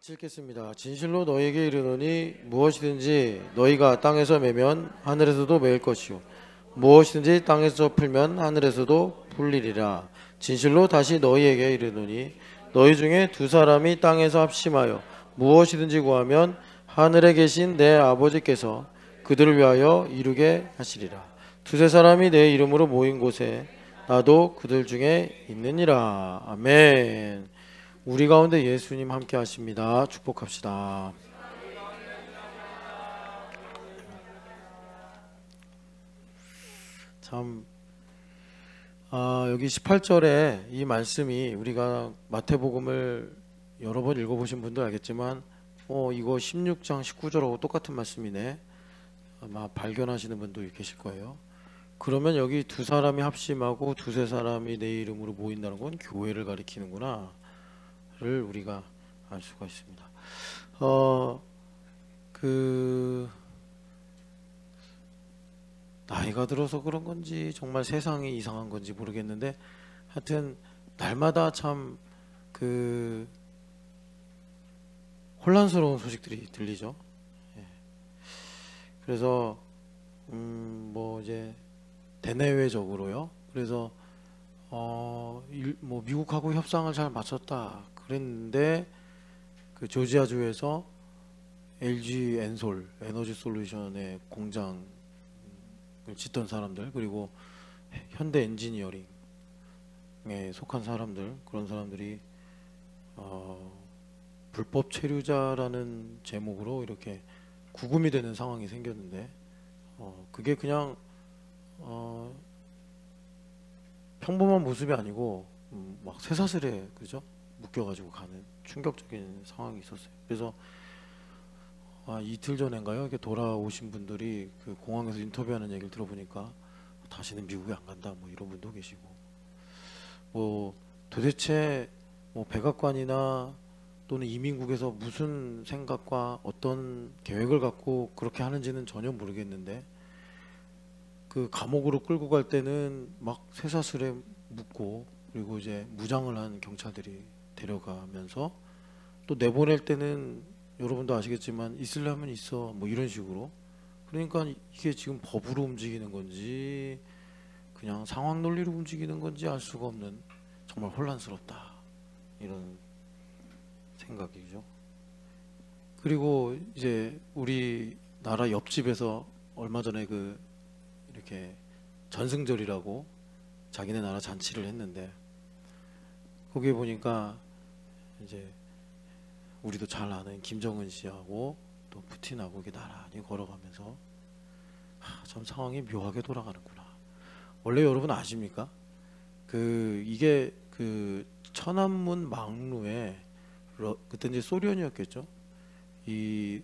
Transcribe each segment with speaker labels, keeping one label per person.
Speaker 1: 같이 읽겠습니다. 진실로 너희에게 이르노니 무엇이든지 너희가 땅에서 매면 하늘에서도 매일 것이요 무엇이든지 땅에서 풀면 하늘에서도 풀리리라. 진실로 다시 너희에게 이르노니 너희 중에 두 사람이 땅에서 합심하여 무엇이든지 구하면 하늘에 계신 내 아버지께서 그들을 위하여 이루게 하시리라. 두세 사람이 내 이름으로 모인 곳에 나도 그들 중에 있느니라. 아멘. 우리 가운데 예수님 함께 하십니다. 축복합시다. 참, 여기 18절에 이 말씀이 우리가 마태복음을 여러 번 읽어보신 분도 알겠지만 이거 16장 19절하고 똑같은 말씀이네. 아마 발견하시는 분도 계실 거예요. 그러면 여기 두 사람이 합심하고 두세 사람이 내 이름으로 모인다는 건 교회를 가리키는구나 를 우리가 알 수가 있습니다. 나이가 들어서 그런 건지 정말 세상이 이상한 건지 모르겠는데 하여튼 날마다 참 혼란스러운 소식들이 들리죠. 예. 그래서 이제 대내외적으로요. 그래서 미국하고 협상을 잘 마쳤다 그랬는데 그 조지아주에서 LG 엔솔 에너지 솔루션의 공장을 짓던 사람들, 그리고 현대 엔지니어링에 속한 사람들, 그런 사람들이 불법 체류자라는 제목으로 이렇게 구금이 되는 상황이 생겼는데 그게 그냥 평범한 모습이 아니고 막 쇠사슬에 그죠? 묶여가지고 가는 충격적인 상황이 있었어요. 그래서 이틀 전인가요? 이렇게 돌아오신 분들이 그 공항에서 인터뷰하는 얘기를 들어보니까 다시는 미국에 안 간다 뭐 이런 분도 계시고 도대체 백악관이나 또는 이민국에서 무슨 생각과 어떤 계획을 갖고 그렇게 하는지는 전혀 모르겠는데 그 감옥으로 끌고 갈 때는 막 쇠사슬에 묶고 그리고 이제 무장을 한 경찰들이 데려가면서 또 내보낼 때는 여러분도 아시겠지만 있으려면 있어 뭐 이런 식으로. 그러니까 이게 지금 법으로 움직이는 건지 그냥 상황 논리로 움직이는 건지 알 수가 없는 정말 혼란스럽다 이런 생각이죠. 그리고 이제 우리나라 옆집에서 얼마 전에 이렇게 전승절이라고 자기네 나라 잔치를 했는데 거기에 보니까 이제 우리도 잘 아는 김정은 씨하고 또 푸틴하고 이게 나란히 걸어가면서 참 상황이 묘하게 돌아가는구나. 원래 여러분 아십니까? 이게 천안문 막루에 그때 이제 소련이었겠죠. 이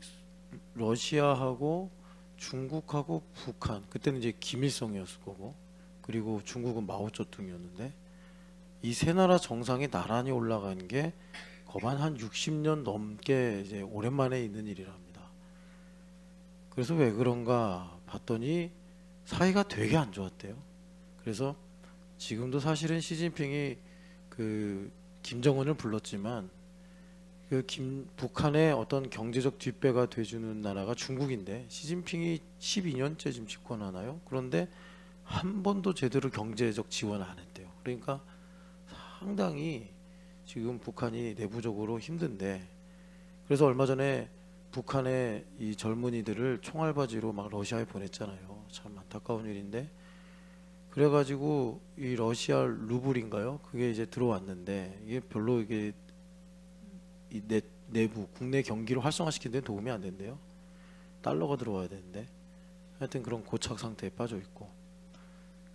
Speaker 1: 러시아하고 중국하고 북한, 그때는 이제 김일성이었을 거고, 그리고 중국은 마오쩌둥이었는데 이 세 나라 정상이 나란히 올라간 게 거반 한 60년 넘게 이제 오랜만에 있는 일이라 합니다. 그래서 왜 그런가 봤더니 사이가 되게 안 좋았대요. 그래서 지금도 사실은 시진핑이 김정은을 불렀지만 북한의 어떤 경제적 뒷배가 돼주는 나라가 중국인데 시진핑이 12년째 지금 집권하나요? 그런데 한 번도 제대로 경제적 지원 안 했대요. 그러니까 상당히 지금 북한이 내부적으로 힘든데, 그래서 얼마 전에 북한의 이 젊은이들을 총알바지로 막 러시아에 보냈잖아요. 참 안타까운 일인데, 그래가지고 이 러시아 루블인가요? 그게 이제 들어왔는데 이게 별로 이게 내부 국내 경기를 활성화시키는 데 도움이 안 된대요. 달러가 들어와야 되는데 하여튼 그런 고착 상태에 빠져 있고,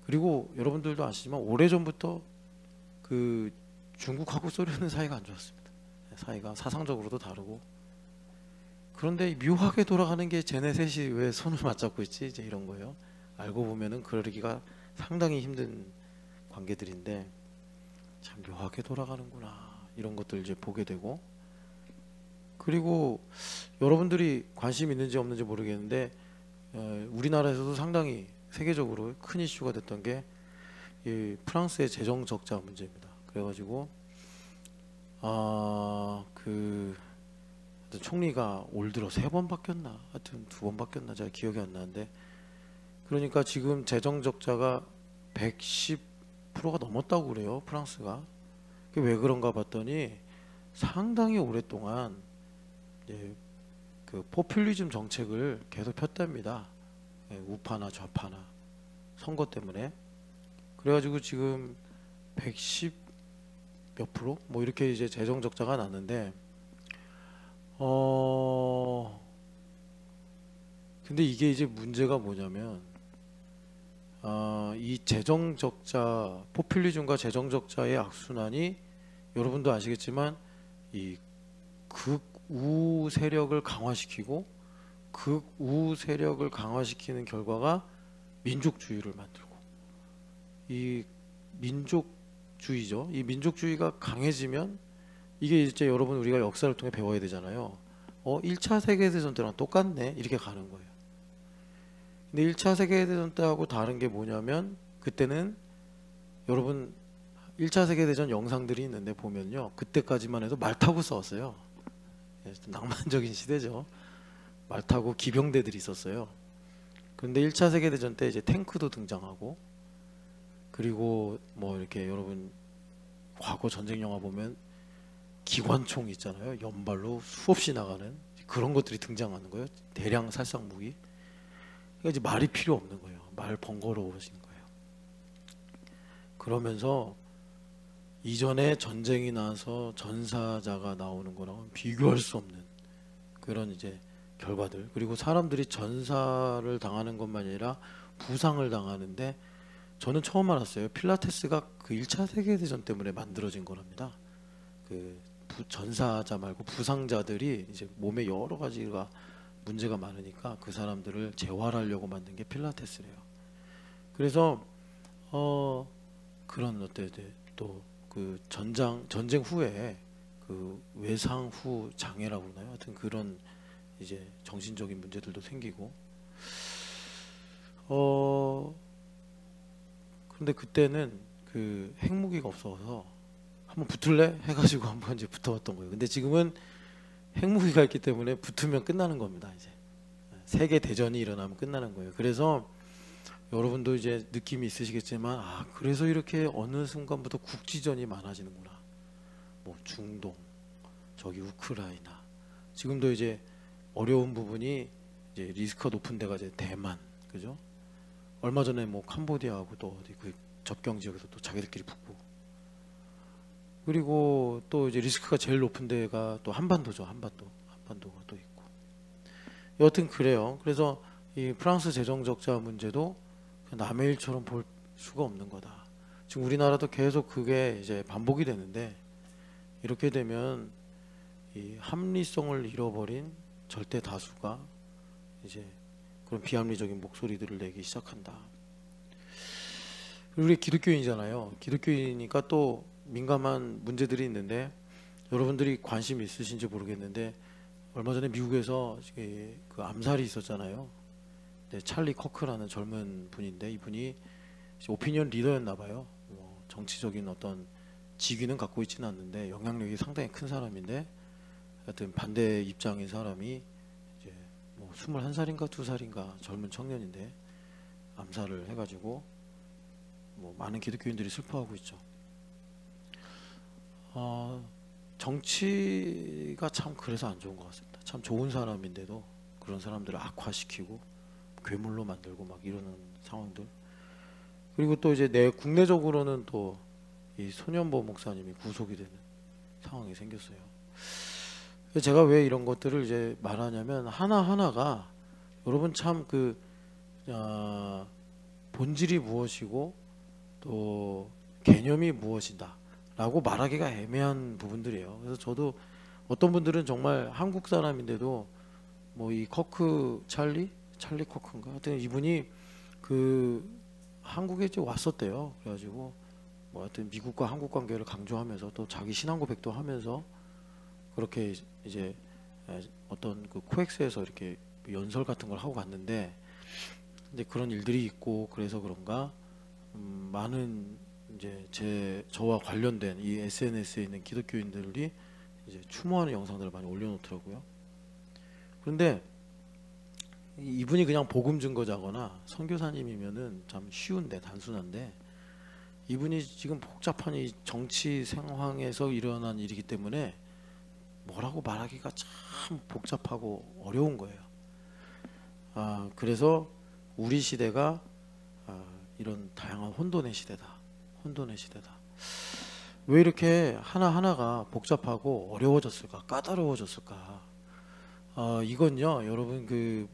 Speaker 1: 그리고 여러분들도 아시지만 오래전부터 중국하고 소련은 사이가 안 좋았습니다. 사이가 사상적으로도 다르고. 그런데 묘하게 돌아가는 게 쟤네 셋이 왜 손을 맞잡고 있지? 이제 이런 거예요. 알고 보면은 그러기가 상당히 힘든 관계들인데 참 묘하게 돌아가는구나 이런 것들 이제 보게 되고, 그리고 여러분들이 관심 있는지 없는지 모르겠는데 우리나라에서도 상당히 세계적으로 큰 이슈가 됐던 게 이 프랑스의 재정 적자 문제입니다. 그래가지고 하여튼 총리가 올 들어 3번 바뀌었나 하여튼 2번 바뀌었나 제가 기억이 안 나는데, 그러니까 지금 재정 적자가 110%가 넘었다고 그래요, 프랑스가. 그게 왜 그런가 봤더니 상당히 오랫동안 이제 그 포퓰리즘 정책을 계속 폈답니다. 예, 우파나 좌파나 선거 때문에. 그래가지고 지금 110 몇 프로 뭐 이렇게 이제 재정 적자가 났는데, 근데 이게 이제 문제가 뭐냐면, 이 재정 적자, 포퓰리즘과 재정 적자의 악순환이 여러분도 아시겠지만 이 극우 세력을 강화시키고, 극우 세력을 강화시키는 결과가 민족주의를 만들고, 이 민족주의죠. 이 민족주의가 강해지면 이게 이제 여러분 우리가 역사를 통해 배워야 되잖아요. 1차 세계대전 때랑 똑같네 이렇게 가는 거예요. 근데 1차 세계대전 때하고 다른 게 뭐냐면, 그때는 여러분 1차 세계대전 영상들이 있는데 보면요, 그때까지만 해도 말 타고 싸웠어요. 예, 낭만적인 시대죠. 말 타고 기병대들이 있었어요. 그런데 1차 세계대전 때 이제 탱크도 등장하고, 그리고 뭐 이렇게 여러분 과거 전쟁 영화 보면 기관총 있잖아요. 연발로 수없이 나가는 그런 것들이 등장하는 거예요. 대량 살상 무기. 그러니까 이제 말이 필요 없는 거예요. 말 번거로워진 거예요. 그러면서 이전에 전쟁이 나서 전사자가 나오는 거랑은 비교할 수 없는 그런 이제 결과들, 그리고 사람들이 전사를 당하는 것만 아니라 부상을 당하는데, 저는 처음 알았어요. 필라테스가 그 1차 세계대전 때문에 만들어진 거랍니다. 그 전사자 말고 부상자들이 이제 몸에 여러 가지가 문제가 많으니까 그 사람들을 재활하려고 만든 게 필라테스래요. 그래서 그런 어때 또그 전쟁 후에 그 외상 후 장애라고 그러나요? 하여튼 그런 이제 정신적인 문제들도 생기고. 근데 그때는 그 핵무기가 없어서 한번 붙을래 해가지고 한번 이제 붙어봤던 거예요. 근데 지금은 핵무기가 있기 때문에 붙으면 끝나는 겁니다. 이제 세계 대전이 일어나면 끝나는 거예요. 그래서 여러분도 이제 느낌이 있으시겠지만, 그래서 이렇게 어느 순간부터 국지전이 많아지는구나. 뭐 중동, 저기 우크라이나, 지금도 이제 어려운 부분이 이제 리스크가 높은 데가 이제 대만, 그죠? 얼마 전에 뭐 캄보디아하고 또 어디 그 접경 지역에서 또 자기들끼리 붙고, 그리고 또 이제 리스크가 제일 높은 데가 또 한반도죠. 한반도가 또 있고. 여하튼 그래요. 그래서 이 프랑스 재정 적자 문제도 남의 일처럼 볼 수가 없는 거다. 지금 우리나라도 계속 그게 이제 반복이 되는데, 이렇게 되면 이 합리성을 잃어버린 절대 다수가 이제 그런 비합리적인 목소리들을 내기 시작한다. 우리 기독교인이잖아요. 기독교인이니까 또 민감한 문제들이 있는데, 여러분들이 관심 있으신지 모르겠는데 얼마 전에 미국에서 그 암살이 있었잖아요. 찰리 커크라는 젊은 분인데, 이분이 오피니언 리더였나 봐요. 정치적인 어떤 직위는 갖고 있지는 않는데 영향력이 상당히 큰 사람인데, 하여튼 반대 입장인 사람이 이제 뭐 21살인가 2살인가 젊은 청년인데 암살을 해가지고 뭐 많은 기독교인들이 슬퍼하고 있죠. 정치가 참 그래서 안 좋은 것 같습니다. 참 좋은 사람인데도 그런 사람들을 악화시키고 괴물로 만들고 막 이러는 상황들. 그리고 또 이제 국내적으로는 또 이 손현보 목사님이 구속이 되는 상황이 생겼어요. 제가 왜 이런 것들을 이제 말하냐면, 하나하나가 여러분 참 그 본질이 무엇이고 또 개념이 무엇이다 라고 말하기가 애매한 부분들이에요. 그래서 저도 어떤 분들은 정말 한국 사람인데도 뭐 이 찰리 커크인가 하여튼 이분이 그 한국에 이제 왔었대요. 그래가지고 뭐 하여튼 미국과 한국 관계를 강조하면서 또 자기 신앙 고백도 하면서 그렇게 이제 어떤 그 코엑스에서 이렇게 연설 같은 걸 하고 갔는데, 이제 그런 일들이 있고 그래서 그런가 많은 이제 저와 관련된 이 SNS에 있는 기독교인들이 이제 추모하는 영상들을 많이 올려놓더라고요. 그런데 이분이 그냥 복음 증거자거나 선교사님이면은 참 쉬운데 단순한데, 이분이 지금 복잡한 이 정치 상황에서 일어난 일이기 때문에 뭐라고 말하기가 참 복잡하고 어려운 거예요. 그래서 우리 시대가 이런 다양한 혼돈의 시대다. 혼돈의 시대다. 왜 이렇게 하나하나가 복잡하고 어려워졌을까? 까다로워졌을까? 이건요, 여러분 그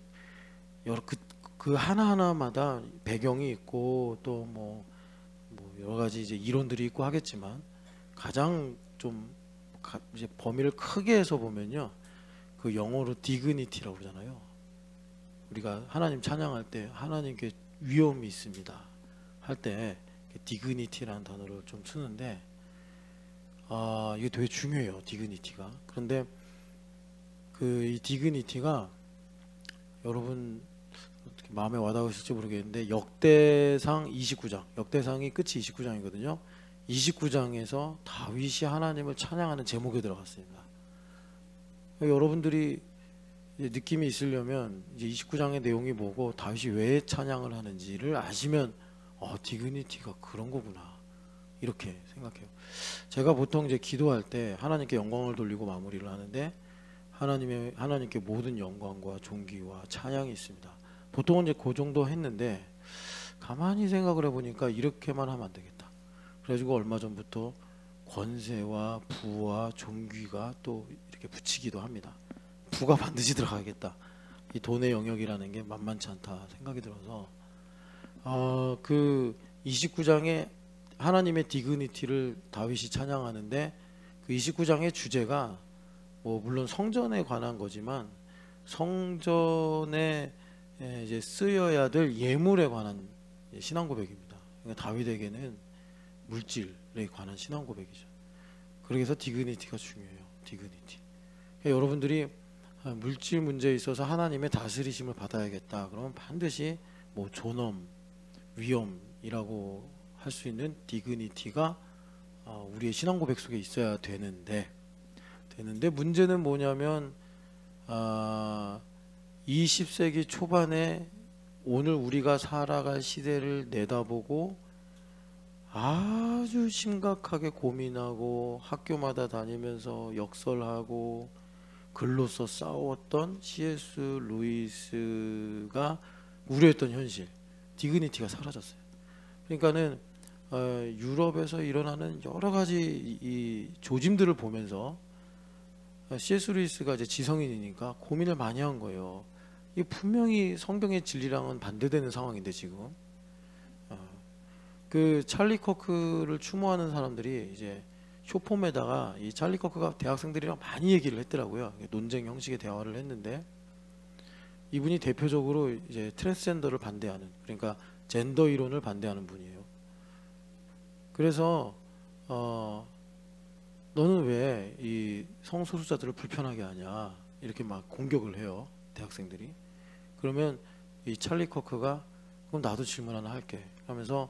Speaker 1: 하나하나마다 배경이 있고 또 뭐 여러 가지 이제 이론들이 있고 하겠지만, 가장 좀 이제 범위를 크게 해서 보면요, 그 영어로 디그니티라고 그러잖아요. 우리가 하나님 찬양할 때 하나님께 위엄이 있습니다 할 때 디그니티라는 단어를 좀 쓰는데, 이게 되게 중요해요, 디그니티가. 그런데 그 이 디그니티가 여러분 어떻게 마음에 와닿으실지 모르겠는데, 역대상 29장, 역대상이 끝이 29장이거든요. 29장에서 다윗이 하나님을 찬양하는 제목에 들어갔습니다. 여러분들이 느낌이 있으려면 이제 29장의 내용이 뭐고 다윗이 왜 찬양을 하는지를 아시면 디그니티가 그런 거구나, 이렇게 생각해요. 제가 보통 이제 기도할 때 하나님께 영광을 돌리고 마무리를 하는데, 하나님께 모든 영광과 존귀와 찬양이 있습니다. 보통은 이제 그 정도 했는데, 가만히 생각을 해보니까 이렇게만 하면 안 되겠다. 그래가지고 얼마 전부터 권세와 부와 존귀가 또 이렇게 붙이기도 합니다. 부가 반드시 들어가겠다. 이 돈의 영역이라는 게 만만치 않다 생각이 들어서, 그 29장에 하나님의 디그니티를 다윗이 찬양하는데, 그 29장의 주제가 뭐 물론 성전에 관한 거지만, 성전에 이제 쓰여야 될 예물에 관한 신앙 고백입니다. 그러니까 다윗에게는 물질에 관한 신앙 고백이죠. 그래서 디그니티가 중요해요. 디그니티. 그러니까 여러분들이 물질 문제에 있어서 하나님의 다스리심을 받아야겠다, 그러면 반드시 뭐 존엄, 위엄이라고 할 수 있는 디그니티가 우리의 신앙 고백 속에 있어야 되는데 문제는 뭐냐면, 20세기 초반에 오늘 우리가 살아갈 시대를 내다보고 아주 심각하게 고민하고 학교마다 다니면서 역설하고 글로써 싸웠던 C.S. 루이스가 우려했던 현실, 디그니티가 사라졌어요. 그러니까는 유럽에서 일어나는 여러 가지 이 조짐들을 보면서 C.S. 루이스가 이제 지성인이니까 고민을 많이 한 거예요. 이 분명히 성경의 진리랑은 반대되는 상황인데 지금 그 찰리 커크를 추모하는 사람들이 이제 쇼폼에다가 이 찰리 커크가 대학생들이랑 많이 얘기를 했더라고요. 논쟁 형식의 대화를 했는데, 이분이 대표적으로 이제 트랜스젠더를 반대하는, 그러니까 젠더 이론을 반대하는 분이에요. 그래서 너는 왜 이 성소수자들을 불편하게 하냐, 이렇게 막 공격을 해요, 대학생들이. 그러면 이 찰리 커크가 그럼 나도 질문 하나 할게 하면서,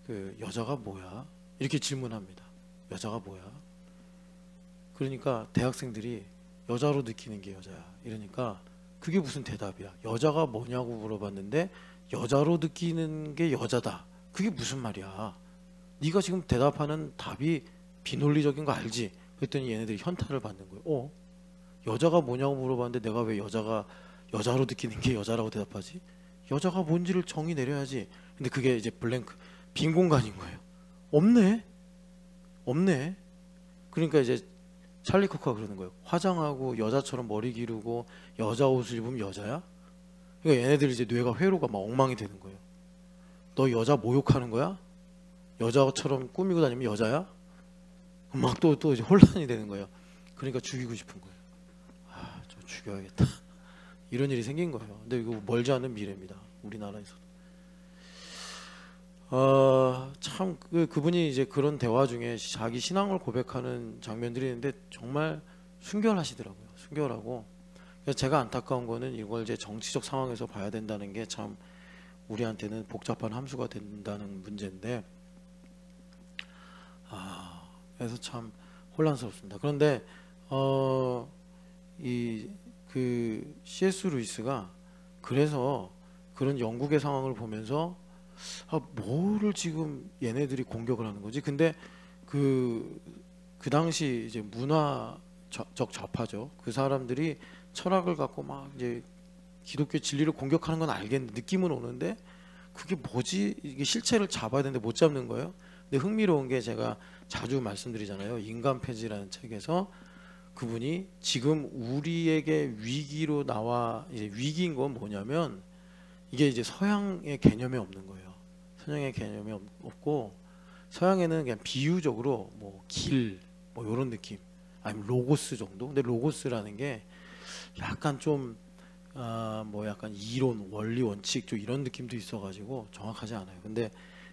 Speaker 1: 그 여자가 뭐야? 이렇게 질문합니다. 여자가 뭐야? 그러니까 대학생들이 여자로 느끼는 게 여자야 이러니까, 그게 무슨 대답이야? 여자가 뭐냐고 물어봤는데 여자로 느끼는 게 여자다, 그게 무슨 말이야? 네가 지금 대답하는 답이 비논리적인 거 알지? 그랬더니 얘네들이 현타를 받는 거예요. 여자가 뭐냐고 물어봤는데 내가 왜 여자로 느끼는 게 여자라고 대답하지? 여자가 뭔지를 정의 내려야지. 근데 그게 이제 블랭크, 빈 공간인 거예요. 없네. 그러니까 이제 찰리 커크가 그러는 거예요. 화장하고 여자처럼 머리 기르고 여자 옷을 입으면 여자야? 그러니까 얘네들이 이제 뇌가 회로가 막 엉망이 되는 거예요. 너 여자 모욕하는 거야? 여자처럼 꾸미고 다니면 여자야? 막 또 이제 혼란이 되는 거예요. 그러니까 죽이고 싶은 거예요. 좀 죽여야겠다. 이런 일이 생긴 거예요. 근데 이거 멀지 않은 미래입니다, 우리나라에서. 참 그분이 이제 그런 대화 중에 자기 신앙을 고백하는 장면들이 있는데 정말 순결하시더라고요. 순결하고. 그래서 제가 안타까운 거는 이걸 이제 정치적 상황에서 봐야 된다는 게 참 우리한테는 복잡한 함수가 된다는 문제인데, 그래서 참 혼란스럽습니다. 그런데 이 그 C.S. 루이스가 그래서 그런 영국의 상황을 보면서 뭐를 지금 얘네들이 공격을 하는 거지? 근데 그 당시 이제 문화적 좌파죠. 그 사람들이 철학을 갖고 막 이제 기독교 진리를 공격하는 건 알겠는데 느낌은 오는데 그게 뭐지? 이게 실체를 잡아야 되는데 못 잡는 거예요. 근데 흥미로운 게 제가 자주 말씀드리잖아요. 인간 폐지라는 책에서 그분이 지금 우리에게 위기로 나와 이제 위기인 건 뭐냐면 이게 이제 서양의 개념이 없는 거예요. 서양의 개념이 없고 서양에는 그냥 비유적으로 뭐 길 뭐 이런 느낌 아니면 로고스 정도. 근데 로고스라는 게 약간 좀 뭐 약간 이론, 원리, 원칙 좀 이런 느낌도 있어가지고 정확하지 않아요. 근데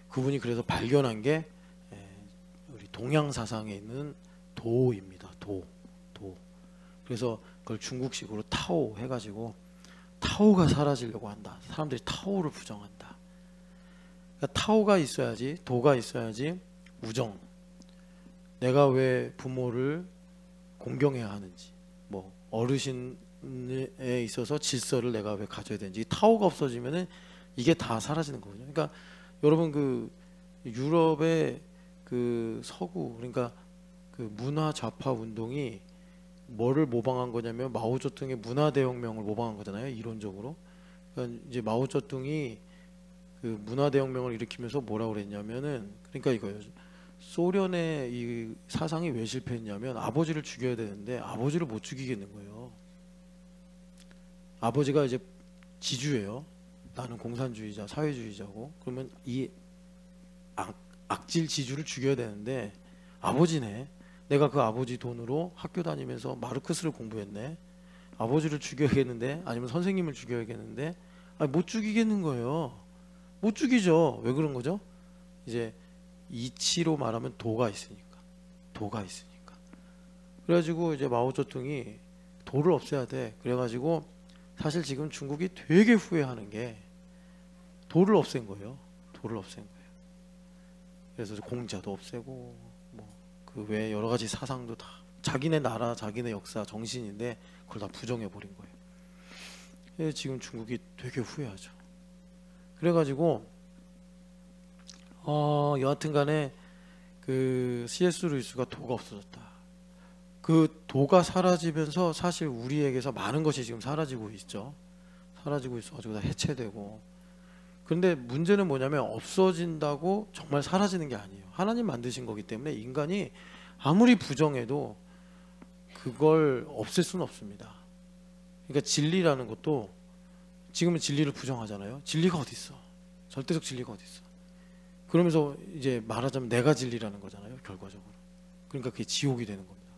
Speaker 1: 그분이 그래서 발견한 게 우리 동양 사상에 있는 도입니다. 도. 그래서 그걸 중국식으로 타오 해가지고 타오가 사라지려고 한다. 사람들이 타오를 부정한다. 그러니까 타오가 있어야지, 도가 있어야지 우정. 내가 왜 부모를 공경해야 하는지, 뭐 어르신에 있어서 질서를 내가 왜 가져야 되는지, 타오가 없어지면은 이게 다 사라지는 거거든요. 그러니까 여러분 그 유럽의 그 서구 그러니까 그 문화 좌파 운동이 뭐를 모방한 거냐면 마오쩌둥의 문화대혁명을 모방한 거잖아요. 이론적으로. 그러니까 이제 마오쩌둥이 그 문화대혁명을 일으키면서 뭐라고 그랬냐면은 그러니까 이거예요. 소련의 이 사상이 왜 실패했냐면 아버지를 죽여야 되는데 아버지를 못 죽이겠는 거예요. 아버지가 이제 지주예요. 나는 공산주의자, 사회주의자고. 그러면 이 악질 지주를 죽여야 되는데 아버지네. 내가 그 아버지 돈으로 학교 다니면서 마르크스를 공부했네. 아버지를 죽여야겠는데 아니면 선생님을 죽여야겠는데 못 죽이겠는 거예요. 못 죽이죠. 왜 그런 거죠? 이제 이치로 말하면 도가 있으니까. 그래가지고 이제 마오쩌둥이 도를 없애야 돼. 그래가지고 사실 지금 중국이 되게 후회하는 게 도를 없앤 거예요. 그래서 공자도 없애고 뭐 그 외에 여러 가지 사상도 다 자기네 나라, 자기네 역사, 정신인데 그걸 다 부정해 버린 거예요. 그래서 지금 중국이 되게 후회하죠. 그래가지고 여하튼간에 그 C.S. 루이스가 도가 없어졌다. 그 도가 사라지면서 사실 우리에게서 많은 것이 지금 사라지고 있죠. 사라지고 있어가지고 다 해체되고. 그런데 문제는 뭐냐면 없어진다고 정말 사라지는 게 아니에요. 하나님 만드신 거기 때문에 인간이 아무리 부정해도 그걸 없앨 수는 없습니다. 그러니까 진리라는 것도 지금은 진리를 부정하잖아요. 진리가 어디 있어? 절대적 진리가 어디 있어? 그러면서 이제 말하자면 내가 진리라는 거잖아요. 결과적으로. 그러니까 그게 지옥이 되는 겁니다.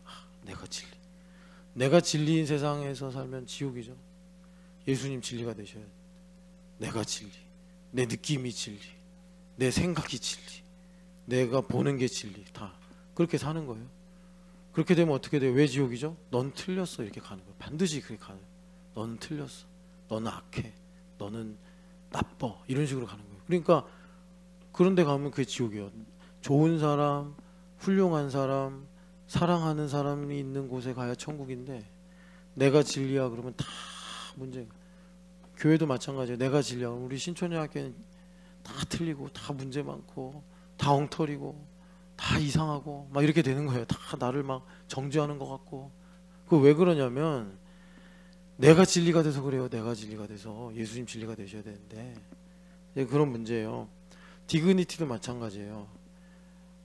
Speaker 1: 내가 진리. 내가 진리인 세상에서 살면 지옥이죠. 예수님 진리가 되셔야 돼. 내가 진리. 내 느낌이 진리. 내 생각이 진리. 내가 보는 게 진리. 다 그렇게 사는 거예요. 그렇게 되면 어떻게 돼요? 왜 지옥이죠? 넌 틀렸어. 이렇게 가는 거예요. 반드시 그렇게 가는 거예요. 너는 틀렸어. 너는 악해. 너는 나빠. 이런 식으로 가는 거예요. 그러니까 그런 데 가면 그게 지옥이에요. 좋은 사람, 훌륭한 사람, 사랑하는 사람이 있는 곳에 가야 천국인데 내가 진리야 그러면 다 문제가. 교회도 마찬가지예요. 내가 진리야. 우리 신촌여학교는 다 틀리고 다 문제 많고 다 엉터리고 다 이상하고 막 이렇게 되는 거예요. 다 나를 막 정죄하는 것 같고. 그 왜 그러냐면 내가 진리가 돼서 그래요. 내가 진리가 돼서 예수님 진리가 되셔야 되는데 그런 문제예요. 디그니티도 마찬가지예요.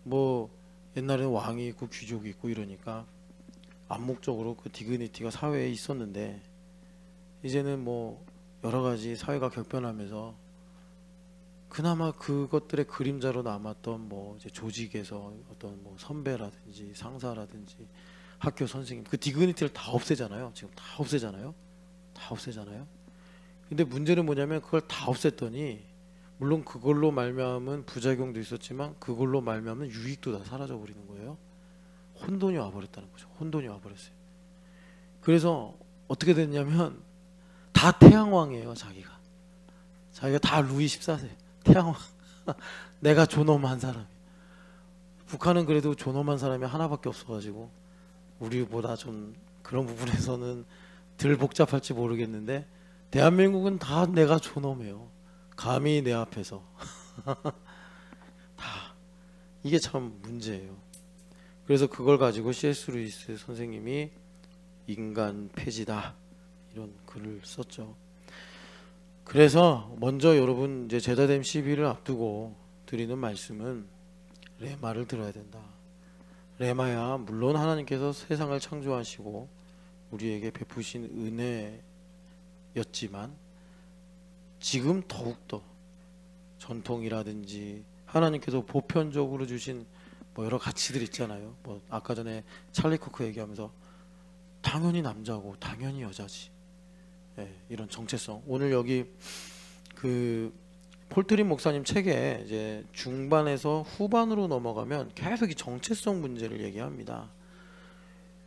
Speaker 1: 뭐 옛날에는 왕이 있고 귀족이 있고 이러니까 암묵적으로 그 디그니티가 사회에 있었는데 이제는 뭐 여러 가지 사회가 격변하면서 그나마 그것들의 그림자로 남았던 뭐 이제 조직에서 어떤 뭐 선배라든지 상사라든지 학교 선생님 그 디그니티를 다 없애잖아요. 지금 다 없애잖아요. 근데 문제는 뭐냐면 그걸 다 없앴더니 물론 그걸로 말미암은 부작용도 있었지만 그걸로 말미암은 유익도 다 사라져 버리는 거예요. 혼돈이 와버렸다는 거죠. 혼돈이 와버렸어요. 그래서 어떻게 됐냐면 다 태양왕이에요. 자기가 다 루이 14세 태양왕. 내가 존엄한 사람. 북한은 그래도 존엄한 사람이 하나밖에 없어가지고 우리보다 좀 그런 부분에서는 덜 복잡할지 모르겠는데 대한민국은 다 내가 존엄해요. 감히 내 앞에서 다 이게 참 문제예요. 그래서 그걸 가지고 C.S. 루이스 선생님이 인간 폐지다 이런 글을 썼죠. 그래서 먼저 여러분 이제 제자됨 시비를 앞두고 드리는 말씀은 레마를 들어야 된다. 레마야 물론 하나님께서 세상을 창조하시고 우리에게 베푸신 은혜였지만 지금 더욱더 전통이라든지 하나님께서 보편적으로 주신 뭐 여러 가치들 있잖아요. 뭐 아까 전에 찰리 코크 얘기하면서 당연히 남자고 당연히 여자지. 예, 이런 정체성. 오늘 여기 그 폴트린 목사님 책에 이제 중반에서 후반으로 넘어가면 계속 이 정체성 문제를 얘기합니다.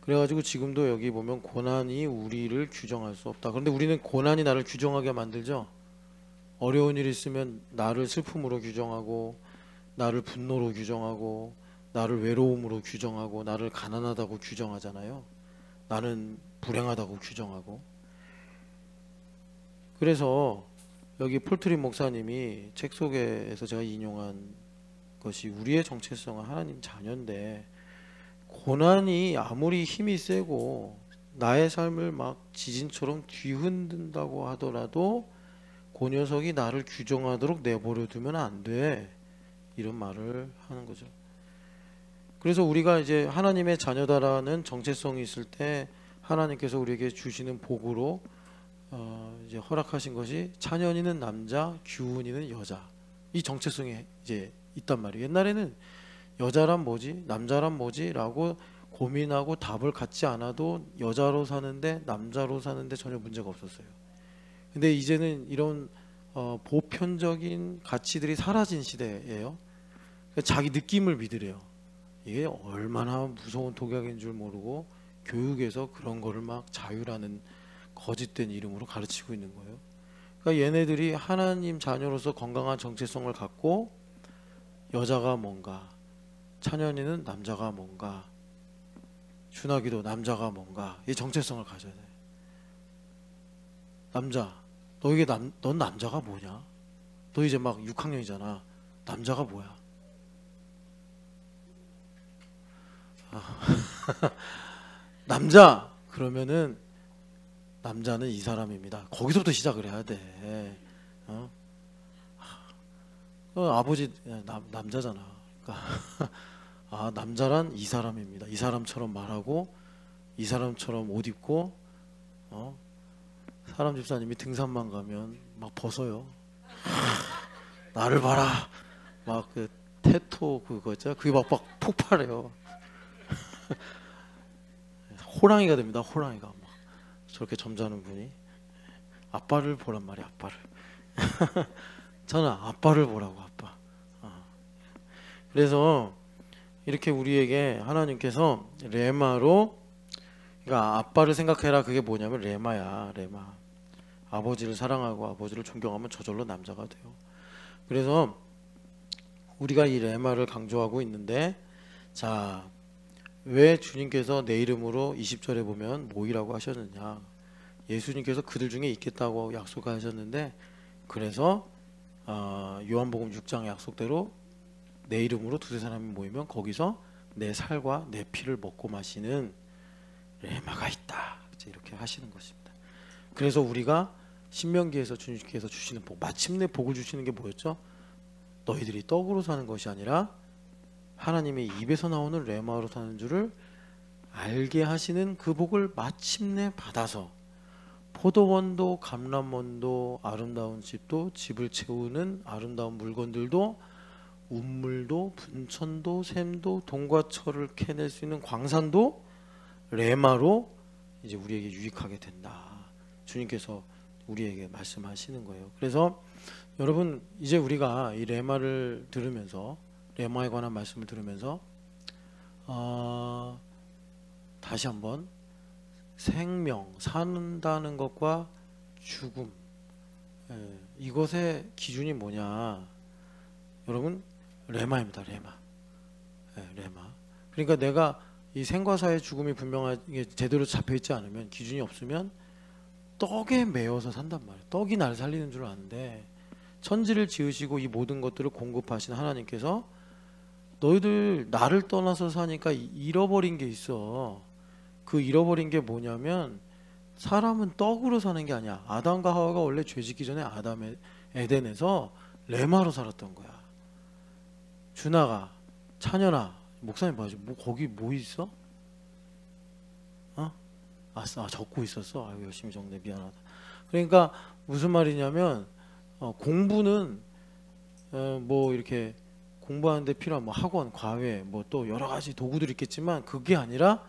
Speaker 1: 그래가지고 지금도 여기 보면 고난이 우리를 규정할 수 없다. 그런데 우리는 고난이 나를 규정하게 만들죠. 어려운 일이 있으면 나를 슬픔으로 규정하고 나를 분노로 규정하고 나를 외로움으로 규정하고 나를 가난하다고 규정하잖아요. 나는 불행하다고 규정하고. 그래서 여기 폴트린 목사님이 책 속에서 제가 인용한 것이 우리의 정체성은 하나님 자녀인데 고난이 아무리 힘이 세고 나의 삶을 막 지진처럼 뒤흔든다고 하더라도 그 녀석이 나를 규정하도록 내버려 두면 안 돼. 이런 말을 하는 거죠. 그래서 우리가 이제 하나님의 자녀다라는 정체성이 있을 때 하나님께서 우리에게 주시는 복으로 이제 허락하신 것이 찬연이는 남자, 규은이는 여자. 이 정체성이 이제 있단 말이에요. 옛날에는 여자란 뭐지? 남자란 뭐지? 라고 고민하고 답을 갖지 않아도 여자로 사는데 남자로 사는데 전혀 문제가 없었어요. 근데 이제는 이런 보편적인 가치들이 사라진 시대예요. 자기 느낌을 믿으래요. 이게 얼마나 무서운 독약인 줄 모르고 교육에서 그런 거를 막 자유라는 거짓된 이름으로 가르치고 있는 거예요. 그러니까 얘네들이 하나님 자녀로서 건강한 정체성을 갖고 여자가 뭔가, 찬연이는 남자가 뭔가, 준하기도 남자가 뭔가 이 정체성을 가져야 돼. 남자, 넌 남자가 뭐냐? 너 이제 막 6학년이잖아. 남자가 뭐야? 남자 그러면은 남자는 이 사람입니다. 거기서부터 시작을 해야 돼. 아버지 남자잖아. 그러니까 남자란 이 사람입니다. 이 사람처럼 말하고 이 사람처럼 옷 입고 사람 집사님이 등산만 가면 막 벗어요. 나를 봐라. 막 그 테토 그거 있잖아. 그게 막 폭발해요. 호랑이가 됩니다. 호랑이가 막 저렇게 점잖은 분이 아빠를 보란 말이야. 아빠를. 저는 아빠를 보라고 아빠. 그래서 이렇게 우리에게 하나님께서 레마로, 그러니까 아빠를 생각해라. 그게 뭐냐면 레마야. 레마. 아버지를 사랑하고 아버지를 존경하면 저절로 남자가 돼요. 그래서 우리가 이 레마를 강조하고 있는데, 자, 왜 주님께서 내 이름으로 20절에 보면 모이라고 하셨느냐. 예수님께서 그들 중에 있겠다고 약속하셨는데, 그래서 요한복음 6장 약속대로 내 이름으로 두세 사람이 모이면 거기서 내 살과 내 피를 먹고 마시는 레마가 있다. 이렇게 하시는 것입니다. 그래서 우리가 신명기에서 주님께서 주시는 복, 마침내 복을 주시는 게 뭐였죠? 너희들이 떡으로 사는 것이 아니라 하나님의 입에서 나오는 레마로 사는 줄을 알게 하시는 그 복을 마침내 받아서 포도원도 감람원도 아름다운 집도 집을 채우는 아름다운 물건들도 운물도 분천도 샘도 동과 철을 캐낼 수 있는 광산도 레마로 이제 우리에게 유익하게 된다. 주님께서 우리에게 말씀하시는 거예요. 그래서 여러분 이제 우리가 이 레마를 들으면서, 레마에 관한 말씀을 들으면서 다시 한번 생명, 산다는 것과 죽음, 이것의 기준이 뭐냐? 여러분 레마입니다. 레마. 레마. 그러니까 내가 이 생과 사의 죽음이 분명하게 제대로 잡혀있지 않으면, 기준이 없으면 떡에 매여서 산단 말이에요. 떡이 날 살리는 줄 아는데, 천지를 지으시고 이 모든 것들을 공급하신 하나님께서 너희들 나를 떠나서 사니까 잃어버린 게 있어. 그 잃어버린 게 뭐냐면, 사람은 떡으로 사는 게 아니야. 아담과 하와가 원래 죄 짓기 전에 아담의 에덴에서 레마로 살았던 거야. 준아가, 찬현아, 목사님 봐야지. 뭐 거기 뭐 있어? 어? 적고 있었어. 아유, 열심히 적네. 미안하다. 그러니까 무슨 말이냐면, 공부는 뭐 이렇게 공부하는데 필요한 뭐 학원, 과외, 뭐 또 여러 가지 도구들이 있겠지만, 그게 아니라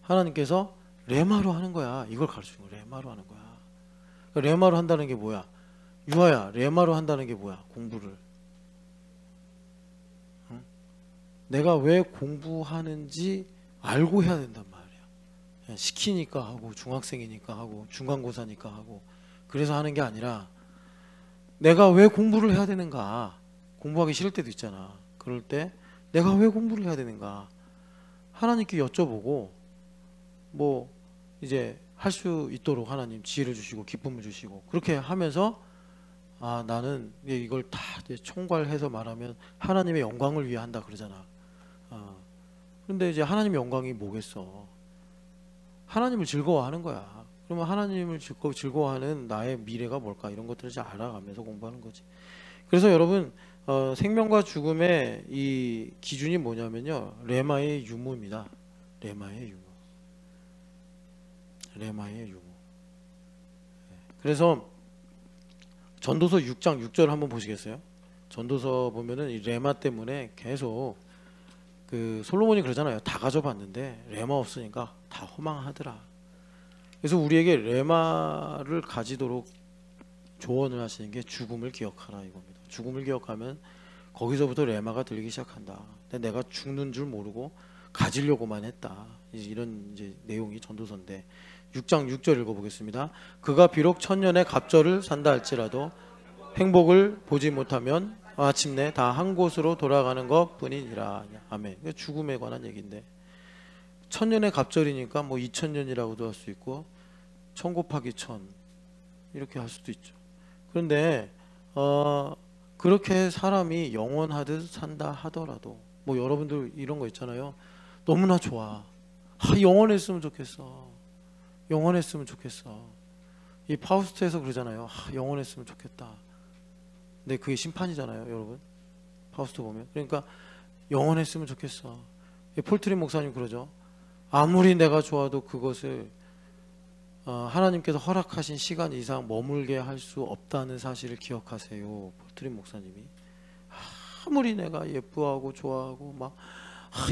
Speaker 1: 하나님께서 레마로 하는 거야. 이걸 가르치는 거야. 레마로 하는 거야. 그러니까 레마로 한다는 게 뭐야? 유아야, 레마로 한다는 게 뭐야? 공부를. 응? 내가 왜 공부하는지 알고 해야 된단 말이야. 그냥 시키니까 하고, 중학생이니까 하고, 중간고사니까 하고, 그래서 하는 게 아니라, 내가 왜 공부를 해야 되는가? 공부하기 싫을 때도 있잖아. 그럴 때 내가 왜 공부를 해야 되는가? 하나님께 여쭤보고, 뭐 이제 할 수 있도록 하나님 지혜를 주시고 기쁨을 주시고, 그렇게 하면서 나는 이걸 다 총괄해서 말하면 하나님의 영광을 위해 한다 그러잖아. 그런데 이제 하나님의 영광이 뭐겠어? 하나님을 즐거워하는 거야. 그러면 하나님을 즐거워하는 나의 미래가 뭘까? 이런 것들을 잘 알아가면서 공부하는 거지. 그래서 여러분, 생명과 죽음의 이 기준이 뭐냐면요, 레마의 유무입니다. 레마의 유무. 레마의 유무. 그래서 전도서 6장 6절 한번 보시겠어요? 전도서 보면은 이 레마 때문에 계속 그 솔로몬이 그러잖아요. 다 가져봤는데 레마 없으니까 다 허망하더라. 그래서 우리에게 레마를 가지도록 조언을 하시는 게 죽음을 기억하라 이겁니다. 죽음을 기억하면 거기서부터 레마가 들리기 시작한다. 근데 내가 죽는 줄 모르고 가지려고만 했다. 이런 이제 내용이 전도서인데, 6장 6절 읽어보겠습니다. 그가 비록 천년의 갑절을 산다 할지라도 행복을 보지 못하면 마침내 다 한 곳으로 돌아가는 것 뿐이니라. 아멘. 죽음에 관한 얘기인데, 천년의 갑절이니까 뭐 2000년이라고도 할 수 있고 1000 곱하기 1000 이렇게 할 수도 있죠. 그런데 그렇게 사람이 영원하듯 산다 하더라도, 뭐 여러분들 이런 거 있잖아요. 너무나 좋아. 영원했으면 좋겠어. 영원했으면 좋겠어. 이 파우스트에서 그러잖아요. 영원했으면 좋겠다. 근데 그게 심판이잖아요, 여러분. 파우스트 보면. 그러니까 영원했으면 좋겠어. 폴트린 목사님 그러죠. 아무리 내가 좋아도 그것을 하나님께서 허락하신 시간 이상 머물게 할 수 없다는 사실을 기억하세요. 폴트린 목사님이. 아무리 내가 예뻐하고 좋아하고 막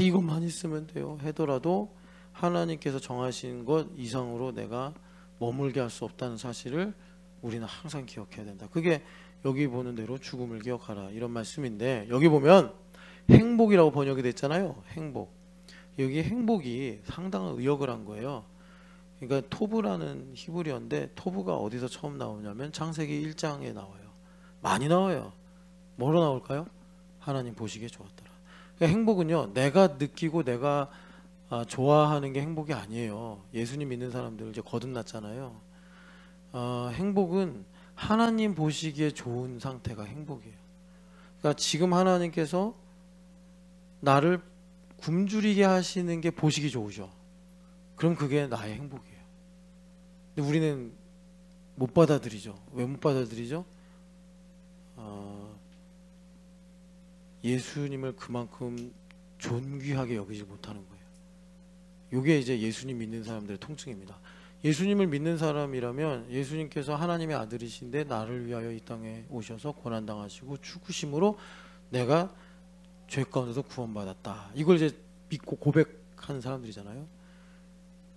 Speaker 1: 이것만 있으면 돼요 하더라도 하나님께서 정하신 것 이상으로 내가 머물게 할 수 없다는 사실을 우리는 항상 기억해야 된다. 그게 여기 보는 대로 죽음을 기억하라 이런 말씀인데, 여기 보면 행복이라고 번역이 됐잖아요. 행복. 여기 행복이 상당한 의역을 한 거예요. 그러니까 토브라는 히브리어인데, 토브가 어디서 처음 나오냐면 창세기 1장에 나와요. 많이 나와요. 뭐로 나올까요? 하나님 보시기에 좋았더라. 그러니까 행복은요, 내가 느끼고 내가 좋아하는 게 행복이 아니에요. 예수님 믿는 사람들 이제 거듭났잖아요. 행복은 하나님 보시기에 좋은 상태가 행복이에요. 그러니까 지금 하나님께서 나를 굶주리게 하시는 게 보시기 좋으죠. 그럼 그게 나의 행복이에요. 근데 우리는 못 받아들이죠. 왜 못 받아들이죠? 예수님을 그만큼 존귀하게 여기지 못하는 거예요. 이게 이제 예수님 믿는 사람들의 통증입니다. 예수님을 믿는 사람이라면 예수님께서 하나님의 아들이신데 나를 위하여 이 땅에 오셔서 고난당하시고 죽으심으로 내가 죄 가운데서 구원받았다. 이걸 이제 믿고 고백하는 사람들이잖아요.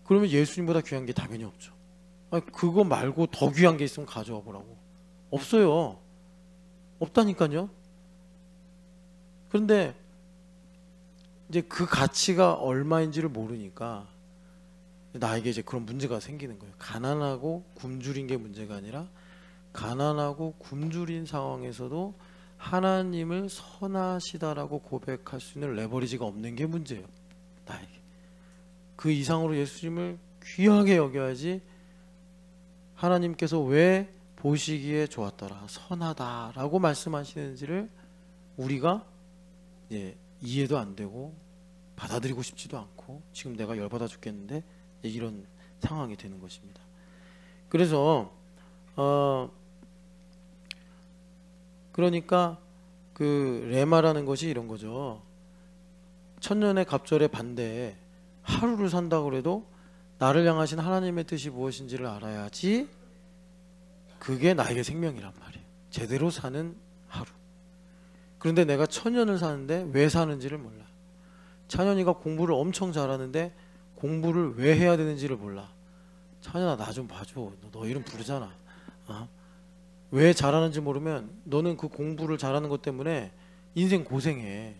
Speaker 1: 그러면 예수님보다 귀한 게 당연히 없죠. 그거 말고 더 귀한 게 있으면 가져와 보라고. 없어요. 없다니까요. 그런데 이제 그 가치가 얼마인지를 모르니까 나에게 이제 그런 문제가 생기는 거예요. 가난하고 굶주린 게 문제가 아니라, 가난하고 굶주린 상황에서도 하나님을 선하시다라고 고백할 수 있는 레버리지가 없는 게 문제예요. 나에게. 그 이상으로 예수님을 귀하게 여겨야지 하나님께서 왜 보시기에 좋았더라, 선하다라고 말씀하시는지를 우리가 이해도 안 되고 받아들이고 싶지도 않고 지금 내가 열받아 죽겠는데 이런 상황이 되는 것입니다. 그래서 그러니까 그 레마라는 것이 이런 거죠. 천년의 갑절의 반대에 하루를 산다고 해도 나를 향하신 하나님의 뜻이 무엇인지를 알아야지 그게 나에게 생명이란 말이에요. 제대로 사는 하루. 그런데 내가 천년을 사는데 왜 사는지를 몰라. 찬현이가 공부를 엄청 잘하는데 공부를 왜 해야 되는지를 몰라. 찬현아, 나 좀 봐줘. 너 이름 부르잖아. 왜 잘하는지 모르면 너는 그 공부를 잘하는 것 때문에 인생 고생해.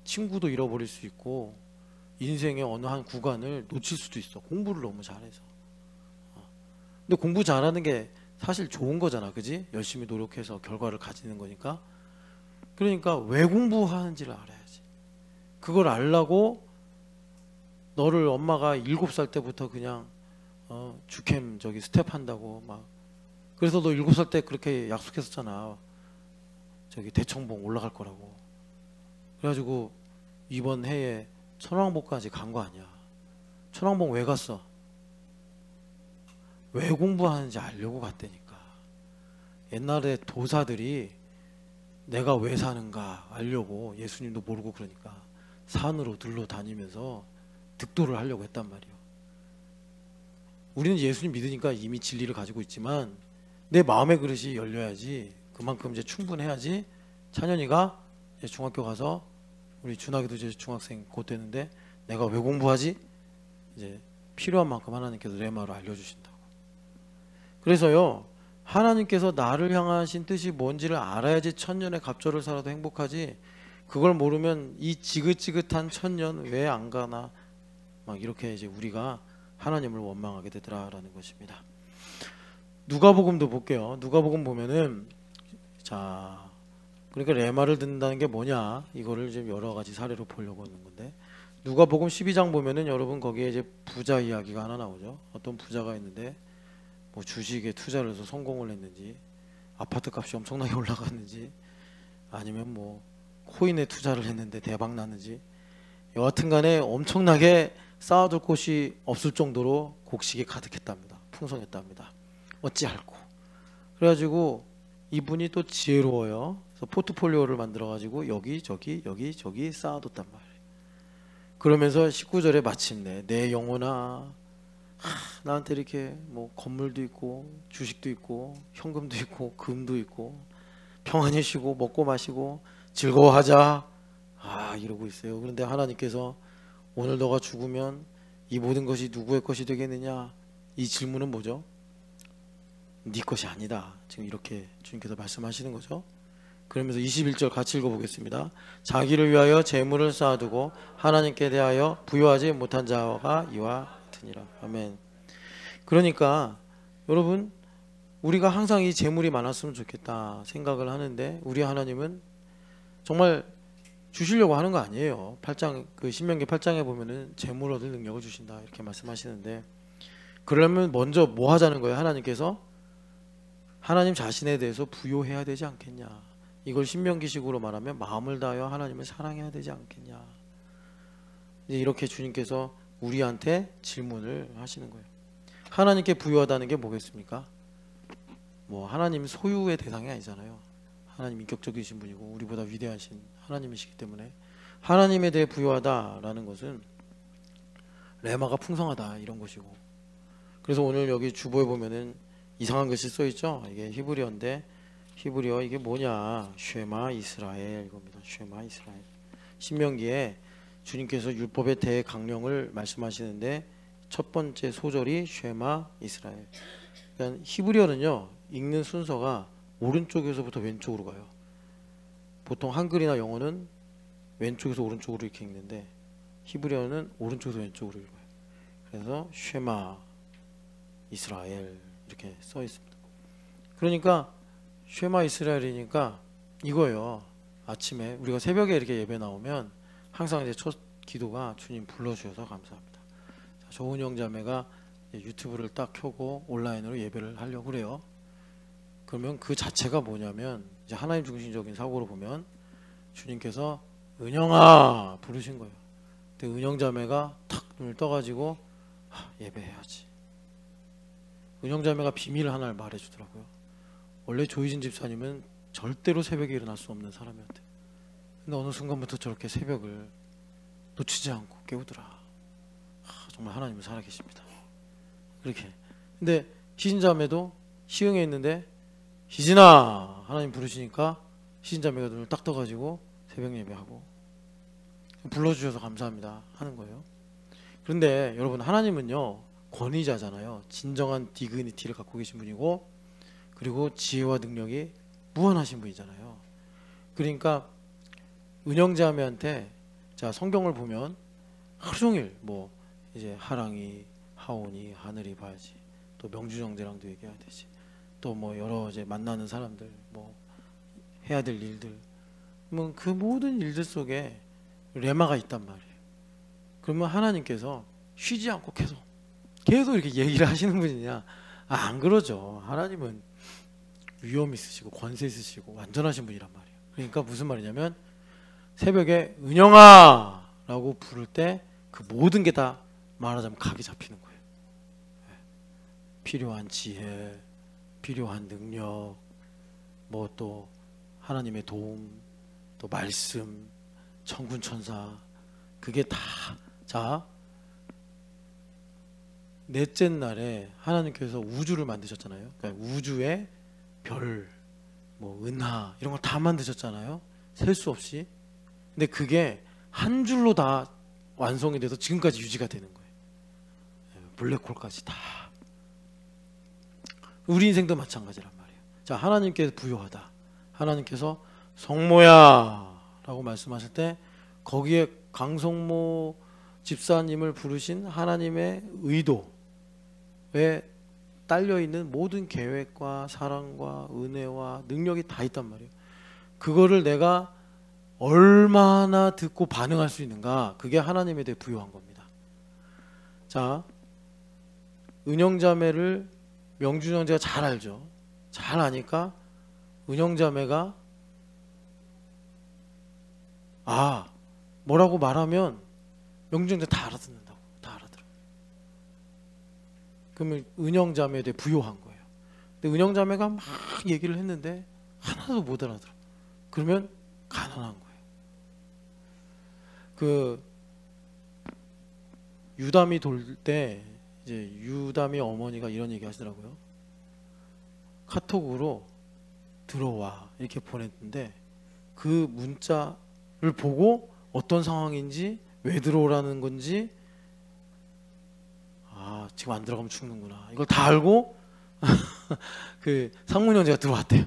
Speaker 1: 친구도 잃어버릴 수 있고 인생의 어느 한 구간을 놓칠 수도 있어. 공부를 너무 잘해서. 근데 공부 잘하는 게 사실 좋은 거잖아, 그지? 열심히 노력해서 결과를 가지는 거니까. 그러니까 왜 공부하는지를 알아야지. 그걸 알라고 너를 엄마가 7살 때부터 그냥 주캠 스텝 한다고 막. 그래서 너 7살 때 그렇게 약속했었잖아. 대청봉 올라갈 거라고. 그래가지고 이번 해에 천왕봉까지 간 거 아니야. 천왕봉 왜 갔어? 왜 공부하는지 알려고 갔다니까. 옛날에 도사들이 내가 왜 사는가 알려고, 예수님도 모르고 그러니까 산으로 들러 다니면서 득도를 하려고 했단 말이에요. 우리는 예수님 믿으니까 이미 진리를 가지고 있지만 내 마음의 그릇이 열려야지, 그만큼 이제 충분해야지 찬현이가 중학교 가서, 우리 준하기도 이제 중학생 곧 되는데 내가 왜 공부하지? 이제 필요한 만큼 하나님께서 레마로 알려주신다고. 그래서요, 하나님께서 나를 향하신 뜻이 뭔지를 알아야지 천년의 갑절을 살아도 행복하지, 그걸 모르면 이 지긋지긋한 천년 왜 안 가나 막 이렇게 이제 우리가 하나님을 원망하게 되더라라는 것입니다. 누가복음도 볼게요. 누가복음 보면은, 자, 그러니까 레마를 듣는다는 게 뭐냐, 이거를 좀 여러 가지 사례로 보려고 하는 건데, 누가복음 12장 보면은 여러분 거기에 이제 부자 이야기가 하나 나오죠. 어떤 부자가 있는데 뭐 주식에 투자를 해서 성공을 했는지, 아파트 값이 엄청나게 올라갔는지, 아니면 뭐 코인에 투자를 했는데 대박 났는지, 여하튼 간에 엄청나게 쌓아둘 곳이 없을 정도로 곡식이 가득했답니다. 풍성했답니다. 어찌할꼬. 그래가지고 이분이 또 지혜로워요. 그래서 포트폴리오를 만들어가지고 여기저기 쌓아뒀단 말이에요. 그러면서 19절에 마침내 내 영혼아, 나한테 이렇게 뭐 건물도 있고 주식도 있고 현금도 있고 금도 있고 평안히 쉬고 먹고 마시고 즐거워하자, 이러고 있어요. 그런데 하나님께서 오늘 너가 죽으면 이 모든 것이 누구의 것이 되겠느냐, 이 질문은 뭐죠? 네 것이 아니다. 지금 이렇게 주님께서 말씀하시는 거죠. 그러면서 21절 같이 읽어보겠습니다. 자기를 위하여 재물을 쌓아두고 하나님께 대하여 부유하지 못한 자가 이와 같으니라. 아멘. 그러니까 여러분, 우리가 항상 이 재물이 많았으면 좋겠다 생각을 하는데, 우리 하나님은 정말 주시려고 하는 거 아니에요. 8장, 그 신명기 8장에 보면은 재물 얻을 능력을 주신다 이렇게 말씀하시는데, 그러면 먼저 뭐 하자는 거예요? 하나님께서 하나님 자신에 대해서 부요해야 되지 않겠냐. 이걸 신명기식으로 말하면 마음을 다하여 하나님을 사랑해야 되지 않겠냐. 이제 이렇게 주님께서 우리한테 질문을 하시는 거예요. 하나님께 부유하다는 게 뭐겠습니까? 뭐 하나님 소유의 대상이 아니잖아요. 하나님 인격적이신 분이고 우리보다 위대하신 하나님이시기 때문에 하나님에 대해 부유하다라는 것은 레마가 풍성하다 이런 것이고, 그래서 오늘 여기 주보에 보면은 이상한 글씨 써 있죠. 이게 히브리어인데, 히브리어 이게 뭐냐, 쉐마 이스라엘 이겁니다. 쉐마 이스라엘. 신명기에 주님께서 율법의 대강령을 말씀하시는데 첫 번째 소절이 쉐마 이스라엘. 그러니까 히브리어는요, 읽는 순서가 오른쪽에서부터 왼쪽으로 가요. 보통 한글이나 영어는 왼쪽에서 오른쪽으로 이렇게 읽는데 히브리어는 오른쪽에서 왼쪽으로 읽어요. 그래서 쉐마 이스라엘 이렇게 써 있습니다. 그러니까 쉐마 이스라엘이니까 이거예요. 아침에 우리가 새벽에 이렇게 예배 나오면 항상 이제 첫 기도가 주님 불러주셔서 감사합니다. 자, 좋은 형제자매가 유튜브를 딱 켜고 온라인으로 예배를 하려고 그래요. 그러면 그 자체가 뭐냐면 이제 하나님 중심적인 사고로 보면 주님께서 은영아 부르신 거예요. 근데 은영자매가 탁 눈을 떠가지고 예배해야지. 은영자매가 비밀 하나를 말해주더라고요. 원래 조희진 집사님은 절대로 새벽에 일어날 수 없는 사람이었대. 근데 어느 순간부터 저렇게 새벽을 놓치지 않고 깨우더라. 정말 하나님은 살아계십니다. 그렇게. 근데 희진자매도 시흥에 있는데 희진아 하나님 부르시니까 희진자매가 눈을 딱 떠가지고 새벽 예배하고 불러주셔서 감사합니다 하는 거예요. 그런데 여러분 하나님은요 권위자잖아요. 진정한 디그니티를 갖고 계신 분이고 그리고 지혜와 능력이 무한하신 분이잖아요. 그러니까 은영자매한테 자 성경을 보면 하루 종일 뭐 이제 하랑이 하오니 하늘이 봐야지 또 명주정대랑도 얘기해야 되지 또 뭐 여러 이제 만나는 사람들 뭐 해야 될 일들 뭐 그 모든 일들 속에 레마가 있단 말이에요. 그러면 하나님께서 쉬지 않고 계속 이렇게 얘기를 하시는 분이냐? 안 그러죠. 하나님은 위엄 있으시고 권세 있으시고 완전하신 분이란 말이에요. 그러니까 무슨 말이냐면 새벽에 은영아 라고 부를 때 그 모든 게 다 말하자면 각이 잡히는 거예요. 필요한 지혜, 필요한 능력, 뭐 또 하나님의 도움, 또 말씀, 천군천사 그게 다 자 넷째 날에 하나님께서 우주를 만드셨잖아요. 그러니까 우주의 별, 뭐 은하 이런 걸 다 만드셨잖아요. 셀 수 없이. 근데 그게 한 줄로 다 완성이 돼서 지금까지 유지가 되는 거예요. 블랙홀까지 다. 우리 인생도 마찬가지란 말이에요. 자, 하나님께서 부요하다. 하나님께서 성모야 라고 말씀하실 때 거기에 강성모 집사님을 부르신 하나님의 의도에 딸려있는 모든 계획과 사랑과 은혜와 능력이 다 있단 말이에요. 그거를 내가 얼마나 듣고 반응할 수 있는가, 그게 하나님에 대해 부여한 겁니다. 자, 은영자매를 명준형제가 잘 알죠. 잘 아니까 은영자매가 뭐라고 말하면 명준형제 다 알아듣는다고. 다 알아들어. 그러면 은영자매에 대해 부여한 거예요. 근데 은영자매가 막 얘기를 했는데 하나도 못 알아들어. 그러면 가난한 거예요. 그 유담이 돌 때 이제 유담이 어머니가 이런 얘기 하시더라고요. 카톡으로 들어와 이렇게 보냈는데 그 문자를 보고 어떤 상황인지 왜 들어오라는 건지 지금 안 들어가면 죽는구나 이걸 다 알고 그 상문 형제가 들어왔대요.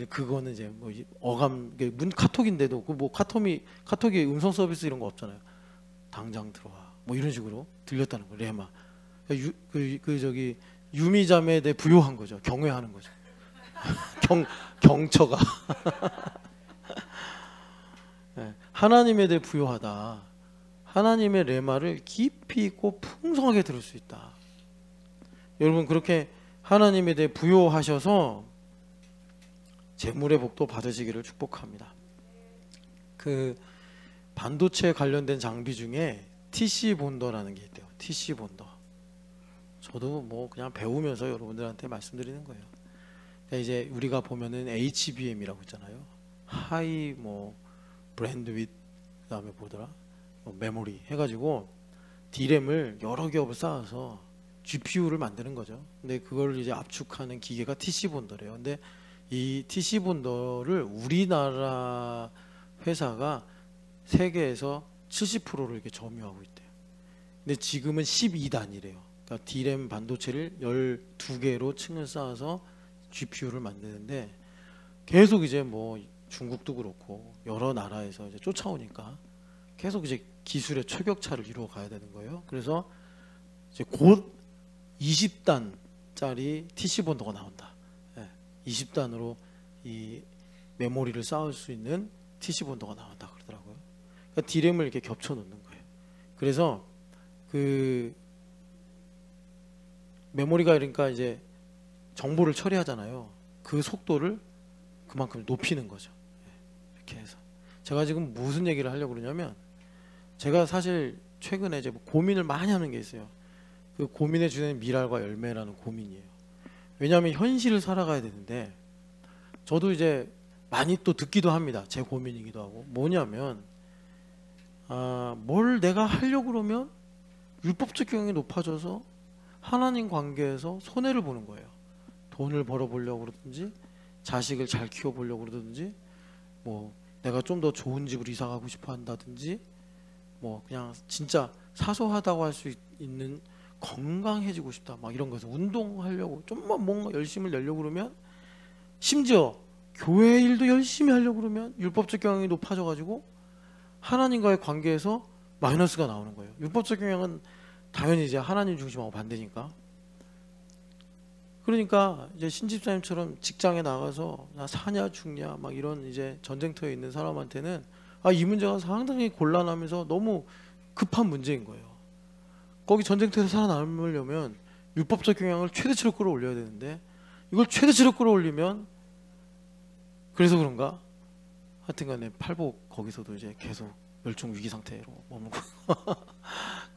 Speaker 1: 그거는 이제 뭐 어감 문 카톡인데도 그 뭐 카톡이 음성 서비스 이런 거 없잖아요. 당장 들어와 뭐 이런 식으로 들렸다는 거. 레마 저기 유미자매에 대해 부요한 거죠. 경외하는 거죠. 경처가 네, 하나님에 대해 부요하다. 하나님의 레마를 깊이 있고 풍성하게 들을 수 있다. 여러분 그렇게 하나님에 대해 부요하셔서 재물의 복도 받으시기를 축복합니다. 그 반도체 관련된 장비 중에 TC 본더라는 게 있대요. TC 본더. 저도 뭐 그냥 배우면서 여러분들한테 말씀드리는 거예요. 그러니까 이제 우리가 보면은 HBM이라고 있잖아요. 하이 뭐 브랜드윗 그다음에 뭐더라? 메모리 해가지고 D램을 여러 겹을 쌓아서 GPU를 만드는 거죠. 근데 그걸 이제 압축하는 기계가 TC 본더래요. 근데 이 TC 본더를 우리나라 회사가 세계에서 70%를 이렇게 점유하고 있대요. 근데 지금은 12단이래요. 그러니까 D램 반도체를 12개로 층을 쌓아서 GPU를 만드는데 계속 이제 뭐 중국도 그렇고 여러 나라에서 이제 쫓아오니까 계속 이제 기술의 최격차를 이루어 가야 되는 거예요. 그래서 이제 곧 20단짜리 TC 본더가 나온다. 20단으로 이 메모리를 쌓을 수 있는 TC 본더가 나온다 그러더라고요. 그러니까 D램을 이렇게 겹쳐 놓는 거예요. 그래서 그 메모리가 그러니까 이제 정보를 처리하잖아요. 그 속도를 그만큼 높이는 거죠. 이렇게 해서 제가 지금 무슨 얘기를 하려고 그러냐면, 제가 사실 최근에 이제 고민을 많이 하는 게 있어요. 그 고민의 주제는 미랄과 열매라는 고민이에요. 왜냐하면 현실을 살아가야 되는데, 저도 이제 많이 또 듣기도 합니다. 제 고민이기도 하고. 뭐냐면 뭘 내가 하려고 그러면 율법적 경향이 높아져서 하나님 관계에서 손해를 보는 거예요. 돈을 벌어보려고 그러든지, 자식을 잘 키워보려고 그러든지, 뭐 내가 좀 더 좋은 집으로 이사 가고 싶어 한다든지, 뭐 그냥 진짜 사소하다고 할 수 있는 건강해지고 싶다, 막 이런 거에서 운동하려고 좀만 뭔가 열심을 내려고 그러면, 심지어 교회 일도 열심히 하려고 그러면 율법적 경향이 높아져 가지고 하나님과의 관계에서 마이너스가 나오는 거예요. 율법적 경향은 당연히 이제 하나님 중심하고 반대니까. 그러니까 이제 신집사님처럼 직장에 나가서 나 사냐 죽냐 막 이런 이제 전쟁터에 있는 사람한테는 이 문제가 상당히 곤란하면서 너무 급한 문제인 거예요. 거기 전쟁터에서 살아남으려면 율법적 경향을 최대치로 끌어올려야 되는데, 이걸 최대치로 끌어올리면, 그래서 그런가 하여튼간에 팔복 거기서도 이제 계속 멸종 위기 상태로 머물고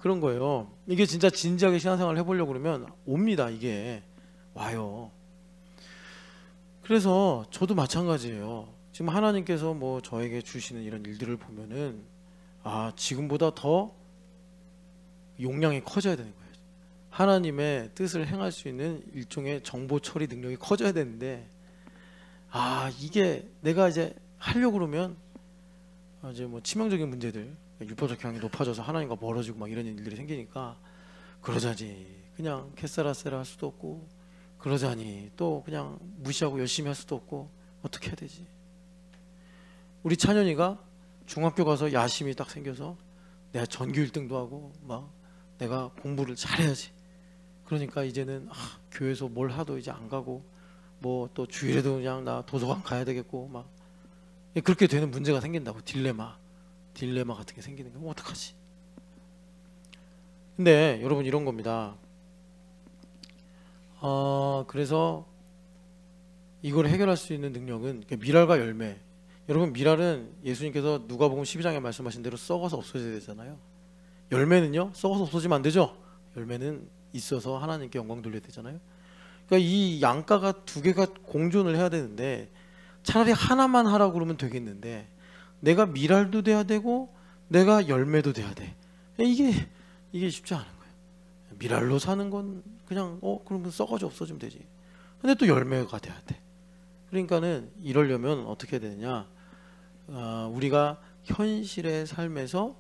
Speaker 1: 그런 거예요. 이게 진짜 진지하게 신앙생활을 해보려고 그러면 옵니다. 이게 와요. 그래서 저도 마찬가지예요. 지금 하나님께서 뭐 저에게 주시는 이런 일들을 보면은 지금보다 더 용량이 커져야 되는 거예요. 하나님의 뜻을 행할 수 있는 일종의 정보 처리 능력이 커져야 되는데, 이게 내가 이제 하려고 그러면 이제 뭐 치명적인 문제들, 율법적 경향이 높아져서 하나님과 멀어지고 막 이런 일들이 생기니까, 그러자니 그냥 캐사라세라 할 수도 없고, 그러자니 또 그냥 무시하고 열심히 할 수도 없고, 어떻게 해야 되지? 우리 찬현이가 중학교 가서 야심이 딱 생겨서 내가 전교 1등도 하고 막 내가 공부를 잘해야지. 그러니까 이제는 교회에서 뭘 하도 이제 안 가고, 뭐 또 주일에도 그냥 나 도서관 가야 되겠고, 막 그렇게 되는 문제가 생긴다고. 딜레마 같은 게 생기는 거. 어떡하지? 근데 여러분, 이런 겁니다. 그래서 이걸 해결할 수 있는 능력은 미랄과 열매. 여러분, 미랄은 예수님께서 누가복음 12장에 말씀하신 대로 썩어서 없어져야 되잖아요. 열매는요, 썩어서 없어지면 안 되죠. 열매는 있어서 하나님께 영광 돌려야 되잖아요. 그러니까 이 양가가 두 개가 공존을 해야 되는데, 차라리 하나만 하라고 그러면 되겠는데, 내가 미랄도 돼야 되고 내가 열매도 돼야 돼. 이게 쉽지 않은 거예요. 미랄로 사는 건 그냥 그러면 썩어져 없어지면 되지. 근데 또 열매가 돼야 돼. 그러니까는 이러려면 어떻게 해야 되느냐? 우리가 현실의 삶에서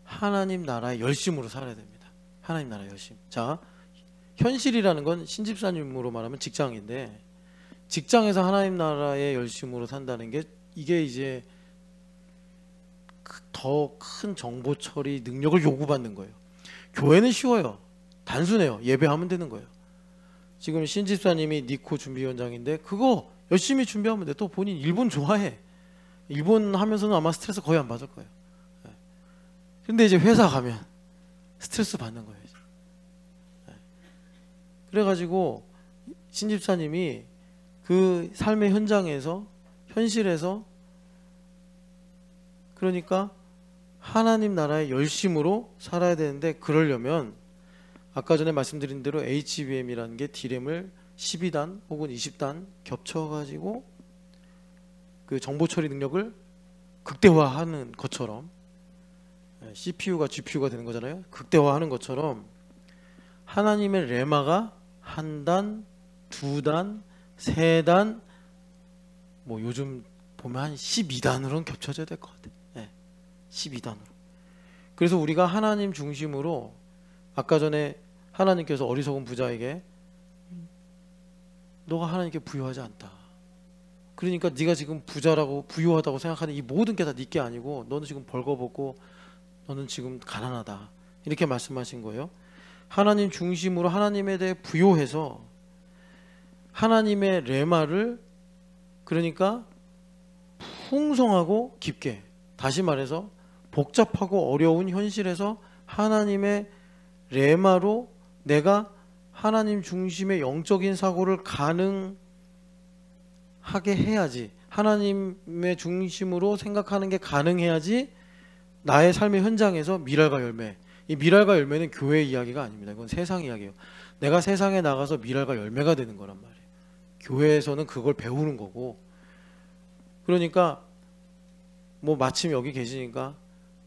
Speaker 1: 하나님 나라의 열심으로 살아야 됩니다. 하나님 나라의 열심. 자, 현실이라는 건 신집사님으로 말하면 직장인데, 직장에서 하나님 나라의 열심으로 산다는 게, 이게 이제 더 큰 정보 처리 능력을 요구받는 거예요. 교회는 쉬워요. 단순해요. 예배하면 되는 거예요. 지금 신집사님이 니코 준비위원장인데 그거 열심히 준비하면 돼. 또 본인 일본 좋아해. 일본 하면서는 아마 스트레스 거의 안 받을 거예요. 근데 이제 회사 가면 스트레스 받는 거예요. 그래가지고 신집사님이 그 삶의 현장에서, 현실에서, 그러니까 하나님 나라의 열심으로 살아야 되는데, 그러려면 아까 전에 말씀드린 대로 HBM이라는 게 D램을 12단 혹은 20단 겹쳐가지고 그 정보 처리 능력을 극대화하는 것처럼, CPU가 GPU가 되는 거잖아요. 극대화하는 것처럼 하나님의 레마가 한 단, 두 단, 세 단, 뭐 요즘 보면 한 12단으로는 겹쳐져야 될 것 같아요. 12단으로. 그래서 우리가 하나님 중심으로, 아까 전에 하나님께서 어리석은 부자에게 너가 하나님께 부유하지 않다. 그러니까 네가 지금 부자라고 부유하다고 생각하는 이 모든 게 다 네 게 아니고 너는 지금 벌거벗고 너는 지금 가난하다. 이렇게 말씀하신 거예요. 하나님 중심으로 하나님에 대해 부요해서 하나님의 레마를, 그러니까 풍성하고 깊게, 다시 말해서 복잡하고 어려운 현실에서 하나님의 레마로 내가 하나님 중심의 영적인 사고를 가능하게 해야지, 하나님의 중심으로 생각하는 게 가능해야지 나의 삶의 현장에서 미랄과 열매, 이 미랄과 열매는 교회 이야기가 아닙니다. 이건 세상 이야기예요. 내가 세상에 나가서 미랄과 열매가 되는 거란 말이에요. 교회에서는 그걸 배우는 거고. 그러니까 뭐 마침 여기 계시니까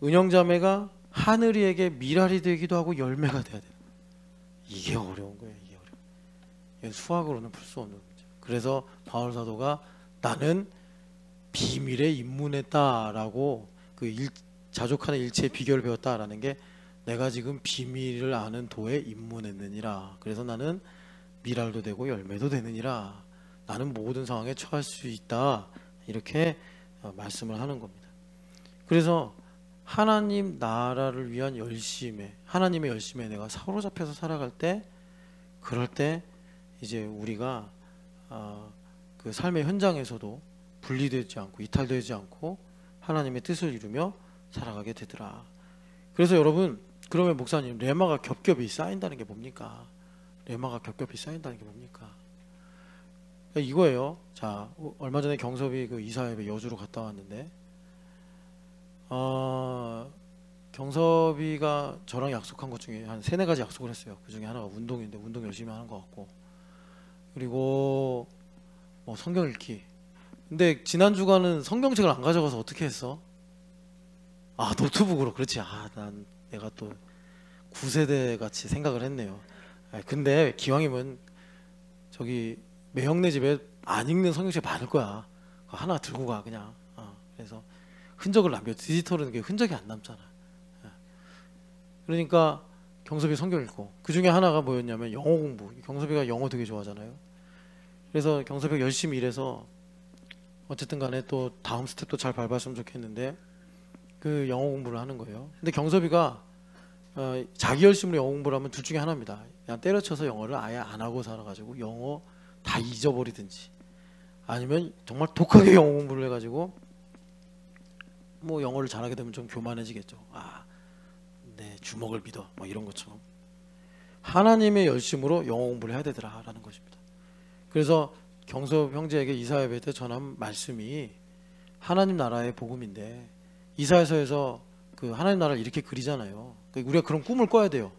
Speaker 1: 은영자매가 하늘이에게 미랄이 되기도 하고 열매가 돼야 돼요. 이게 어려운 거예요. 이게 어려워. 이건 수학으로는 풀 수 없는 문제. 그래서 바울 사도가 나는 비밀에 입문했다라고 그 자족하는 일체의 비결을 배웠다라는 게 내가 지금 비밀을 아는 도에 입문했느니라. 그래서 나는 미랄도 되고 열매도 되느니라. 나는 모든 상황에 처할 수 있다. 이렇게 말씀을 하는 겁니다. 그래서 하나님 나라를 위한 열심에, 하나님의 열심에 내가 사로잡혀서 살아갈 때, 그럴 때 이제 우리가 그 삶의 현장에서도 분리되지 않고 이탈되지 않고 하나님의 뜻을 이루며 살아가게 되더라. 그래서 여러분, 그러면 목사님, 레마가 겹겹이 쌓인다는 게 뭡니까? 레마가 겹겹이 쌓인다는 게 뭡니까? 이거예요. 자, 얼마 전에 경섭이 그 이사회에 여주로 갔다 왔는데, 경섭이가 저랑 약속한 것 중에 한 3-4가지 약속을 했어요. 그 중에 하나가 운동인데, 운동 열심히 하는 것 같고, 그리고 뭐 성경 읽기. 근데 지난주간은 성경책을 안 가져가서 어떻게 했어? 노트북으로. 그렇지. 난 내가 또 9세대 같이 생각을 했네요. 근데 기왕이면 저기 매형네 집에 안 읽는 성경책 많을 거야. 하나 들고 가 그냥. 그래서 흔적을 남겨. 디지털은 그 흔적이 안 남잖아. 그러니까 경섭이 성경 읽고, 그 중에 하나가 뭐였냐면 영어 공부. 경섭이가 영어 되게 좋아하잖아요. 그래서 경섭이가 열심히 일해서 어쨌든 간에 또 다음 스텝도 잘 밟았으면 좋겠는데 그 영어 공부를 하는 거예요. 근데 경섭이가 자기 열심으로 영어 공부를 하면 둘 중에 하나입니다. 그냥 때려쳐서 영어를 아예 안 하고 살아가지고 영어 다 잊어버리든지, 아니면 정말 독하게 영어 공부를 해가지고 뭐 영어를 잘하게 되면 좀 교만해지겠죠. 내 주먹을 믿어, 뭐 이런 것처럼. 하나님의 열심으로 영어 공부를 해야 되더라라는 것입니다. 그래서 경섭 형제에게 이사야에 때 전한 말씀이 하나님 나라의 복음인데, 이사야서에서 그 하나님 나라를 이렇게 그리잖아요. 우리가 그런 꿈을 꿔야 돼요.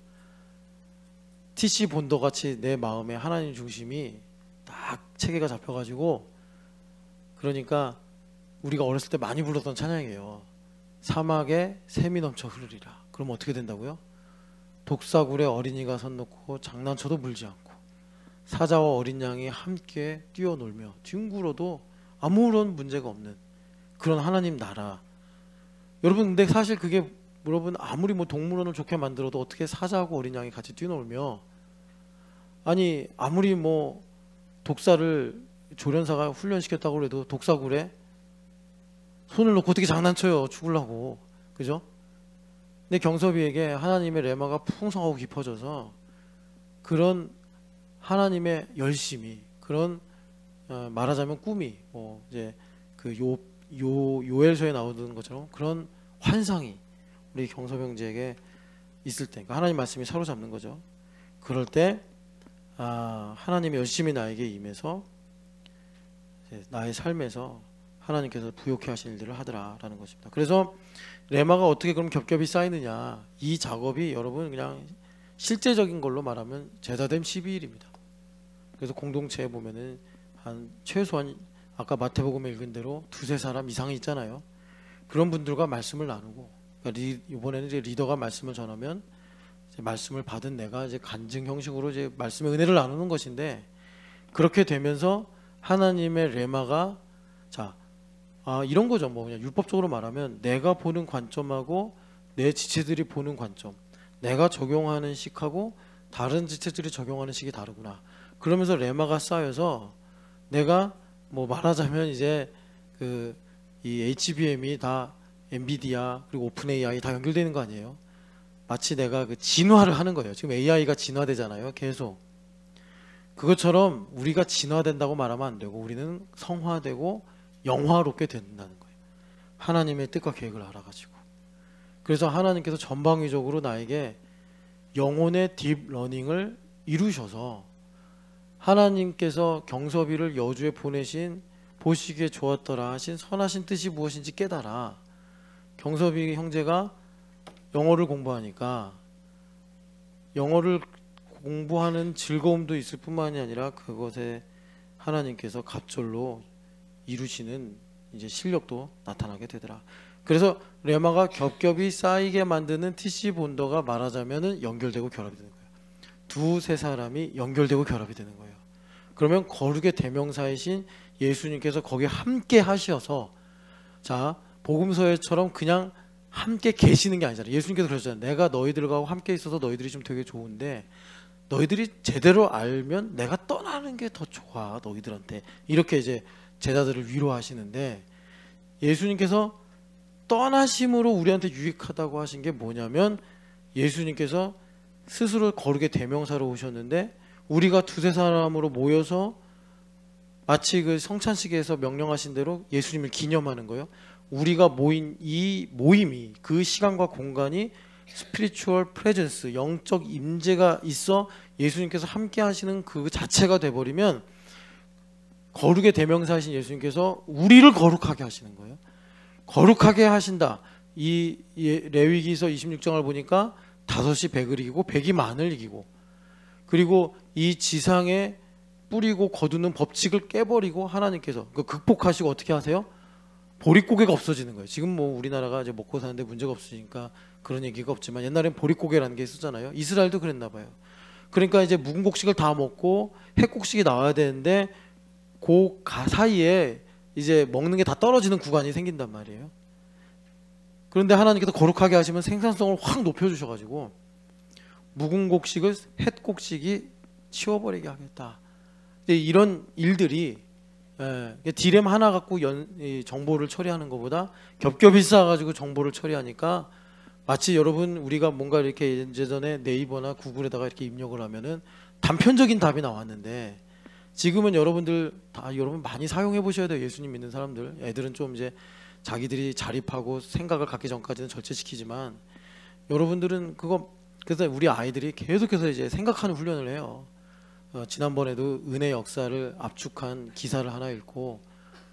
Speaker 1: TC 본더 같이 내 마음에 하나님 중심이 딱 체계가 잡혀가지고, 그러니까 우리가 어렸을 때 많이 불렀던 찬양이에요. 사막에 샘이 넘쳐 흐르리라. 그럼 어떻게 된다고요? 독사굴에 어린이가 선 놓고 장난쳐도 물지 않고 사자와 어린 양이 함께 뛰어놀며 뒹굴어도 아무런 문제가 없는 그런 하나님 나라. 여러분, 근데 사실 그게 여러분 아무리 뭐 동물원을 좋게 만들어도 어떻게 사자하고 어린 양이 같이 뛰어놀며, 아니 아무리 뭐 독사를 조련사가 훈련시켰다고 해도 독사굴에 손을 놓고 어떻게 장난쳐요, 죽으려고. 그죠? 근데 경섭이에게 하나님의 레마가 풍성하고 깊어져서 그런 하나님의 열심이, 그런 말하자면 꿈이, 뭐 이제 그 요엘서에 나오는 것처럼 그런 환상이 우리 경섭 형제에게 있을 때, 그러니까 하나님 말씀이 사로잡는 거죠. 그럴 때 하나님의 열심히 나에게 임해서 나의 삶에서 하나님께서 부욕해 하신 일들을 하더라라는 것입니다. 그래서 레마가 어떻게 그럼 겹겹이 쌓이느냐, 이 작업이 여러분 그냥 실제적인 걸로 말하면 제자됨 12일입니다. 그래서 공동체에 보면은 한 최소한 아까 마태복음에 읽은 대로 2-3사람 이상이 있잖아요. 그런 분들과 말씀을 나누고, 그러니까 이번에는 이제 리더가 말씀을 전하면 이제 말씀을 받은 내가 이제 간증 형식으로 이제 말씀의 은혜를 나누는 것인데, 그렇게 되면서 하나님의 레마가 이런 거죠. 뭐 그냥 율법적으로 말하면 내가 보는 관점하고 내 지체들이 보는 관점, 내가 적용하는 식하고 다른 지체들이 적용하는 식이 다르구나. 그러면서 레마가 쌓여서 내가 뭐 말하자면 이제 이 HBM이 다 엔비디아 그리고 오픈 AI 다 연결되는 거 아니에요? 마치 내가 그 진화를 하는 거예요. 지금 AI가 진화되잖아요, 계속. 그것처럼 우리가 진화된다고 말하면 안 되고, 우리는 성화되고 영화롭게 된다는 거예요. 하나님의 뜻과 계획을 알아가지고. 그래서 하나님께서 전방위적으로 나에게 영혼의 딥러닝을 이루셔서 하나님께서 경서비를 여주에 보내신 보시기에 좋았더라 하신 선하신 뜻이 무엇인지 깨달아. 경서비 형제가 영어를 공부하니까 영어를 공부하는 즐거움도 있을 뿐만이 아니라 그것에 하나님께서 갑절로 이루시는 이제 실력도 나타나게 되더라. 그래서 레마가 겹겹이 쌓이게 만드는 TC 본더가 말하자면은 연결되고 결합이 되는 거예요. 두세 사람이 연결되고 결합이 되는 거예요. 그러면 거룩의 대명사이신 예수님께서 거기에 함께 하셔서, 자, 복음서에처럼 그냥 함께 계시는 게 아니잖아요. 예수님께서 그러셨잖아요. 내가 너희들과 함께 있어서 너희들이 좀 되게 좋은데 너희들이 제대로 알면 내가 떠나는 게 더 좋아 너희들한테. 이렇게 이제 제자들을 위로하시는데, 예수님께서 떠나심으로 우리한테 유익하다고 하신 게 뭐냐면, 예수님께서 스스로 거룩의 대명사로 오셨는데 우리가 두세 사람으로 모여서 마치 그 성찬식에서 명령하신 대로 예수님을 기념하는 거예요. 우리가 모인 이 모임이, 그 시간과 공간이 스피리추얼 프레젠스, 영적 임재가 있어 예수님께서 함께 하시는 그 자체가 돼버리면 거룩의 대명사이신 예수님께서 우리를 거룩하게 하시는 거예요. 거룩하게 하신다. 이 레위기서 26장을 보니까 5이 100을 이기고 100이 만을 이기고, 그리고 이 지상에 뿌리고 거두는 법칙을 깨버리고 하나님께서 그 극복하시고 어떻게 하세요? 보릿고개가 없어지는 거예요. 지금 뭐 우리나라가 이제 먹고 사는데 문제가 없으니까 그런 얘기가 없지만 옛날엔 보릿고개라는 게 있었잖아요. 이스라엘도 그랬나 봐요. 그러니까 이제 묵은 곡식을 다 먹고 햇곡식이 나와야 되는데 그 사이에 이제 먹는 게 다 떨어지는 구간이 생긴단 말이에요. 그런데 하나님께서 거룩하게 하시면 생산성을 확 높여주셔가지고 묵은 곡식을 햇곡식이 치워버리게 하겠다. 이런 일들이, 디램 하나 갖고 정보를 처리하는 것보다 겹겹이 쌓아가지고 정보를 처리하니까, 마치 여러분 우리가 뭔가 이렇게 예전에 네이버나 구글에다가 이렇게 입력을 하면은 단편적인 답이 나왔는데, 지금은 여러분 많이 사용해 보셔야 돼요. 예수님 믿는 사람들. 애들은 좀 이제 자기들이 자립하고 생각을 갖기 전까지는 절제시키지만, 여러분들은 그래서 우리 아이들이 계속해서 이제 생각하는 훈련을 해요. 지난번에도 은혜 역사를 압축한 기사를 하나 읽고,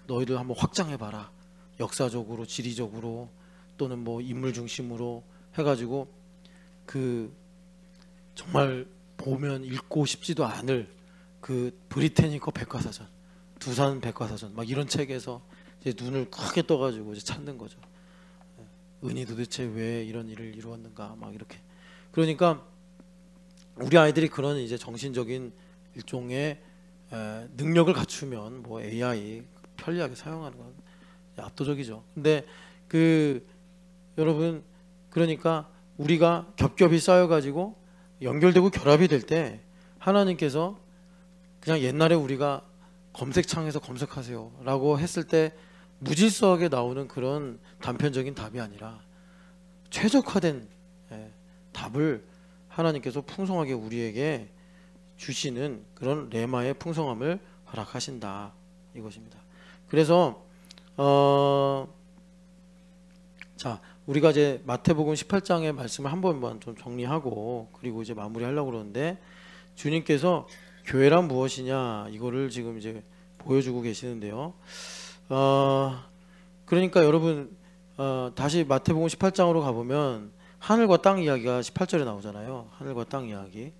Speaker 1: 너희들 한번 확장해봐라. 역사적으로, 지리적으로, 또는 뭐 인물 중심으로 해가지고 그 정말 보면 읽고 싶지도 않을 그 브리테니커 백과사전, 두산 백과사전, 막 이런 책에서 이제 눈을 크게 떠가지고 이제 찾는 거죠. 은이 도대체 왜 이런 일을 이루었는가, 막 이렇게. 그러니까 우리 아이들이 그런 이제 정신적인 일종의 능력을 갖추면 뭐 AI 편리하게 사용하는 건 압도적이죠. 근데 여러분, 그러니까 우리가 겹겹이 쌓여가지고 연결되고 결합이 될 때 하나님께서 그냥 옛날에 우리가 검색창에서 검색하세요 라고 했을 때 무질서하게 나오는 그런 단편적인 답이 아니라 최적화된 답을 하나님께서 풍성하게 우리에게 주시는 그런 레마의 풍성함을 허락하신다, 이것입니다. 그래서 자, 우리가 이제 마태복음 18장의 말씀을 한 번만 좀 정리하고 그리고 이제 마무리하려고 그러는데, 주님께서 교회란 무엇이냐 이거를 지금 이제 보여주고 계시는데요. 그러니까 여러분, 다시 마태복음 18장으로 가보면 하늘과 땅 이야기가 18절에 나오잖아요. 하늘과 땅 이야기.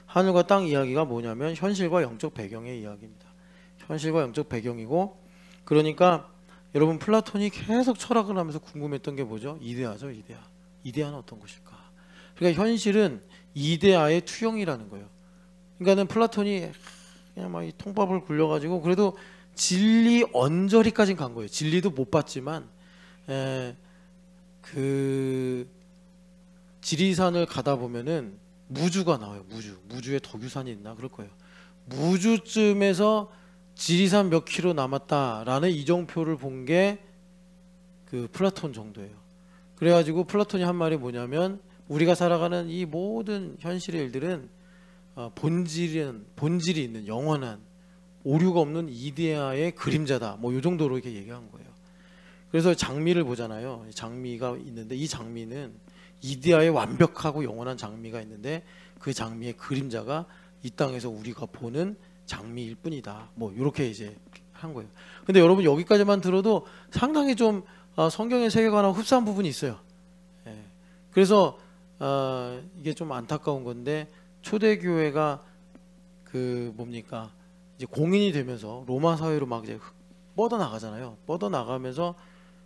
Speaker 1: 하늘과 땅 이야기가 뭐냐면 현실과 영적 배경의 이야기입니다. 현실과 영적 배경이고, 그러니까 여러분 플라톤이 계속 철학을 하면서 궁금했던 게 뭐죠? 이데아죠, 이데아. 이데아는 어떤 것일까? 그러니까 현실은 이데아의 투영이라는 거예요. 그러니까는 플라톤이 그냥 막 이 통밥을 굴려가지고 그래도 진리 언저리까지는 간 거예요. 진리도 못 봤지만 그 지리산을 가다 보면은 무주가 나와요. 무주에 덕유산이 있나 그럴 거예요. 무주쯤에서 지리산 몇 킬로 남았다라는 이정표를 본 게 그 플라톤 정도예요. 그래가지고 플라톤이 한 말이 뭐냐면, 우리가 살아가는 이 모든 현실의 일들은 본질이 있는 영원한 오류가 없는 이데아의 그림자다. 뭐 이 정도로 이렇게 얘기한 거예요. 그래서 장미를 보잖아요. 장미가 있는데 이 장미는 이데아의 완벽하고 영원한 장미가 있는데 그 장미의 그림자가 이 땅에서 우리가 보는 장미일 뿐이다. 뭐 이렇게 이제 한 거예요. 근데 여러분 여기까지만 들어도 상당히 좀 성경의 세계관하고 흡사한 부분이 있어요. 예. 그래서 이게 좀 안타까운 건데 초대교회가 그 뭡니까 이제 공인이 되면서 로마 사회로 막 이제 뻗어 나가잖아요. 뻗어 나가면서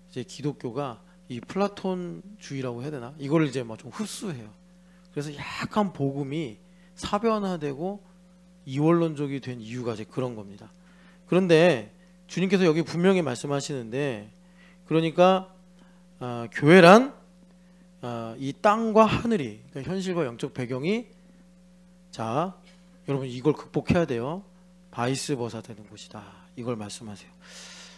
Speaker 1: 이제 기독교가 이 플라톤주의라고 해야 되나? 이걸 이제 막 좀 흡수해요. 그래서 약간 복음이 사변화되고 이원론적이 된 이유가 이제 그런 겁니다. 그런데 주님께서 여기 분명히 말씀하시는데, 그러니까 교회란 이 땅과 하늘이, 그러니까 현실과 영적 배경이, 자 여러분 이걸 극복해야 돼요. 바이스 버사 되는 곳이다. 이걸 말씀하세요.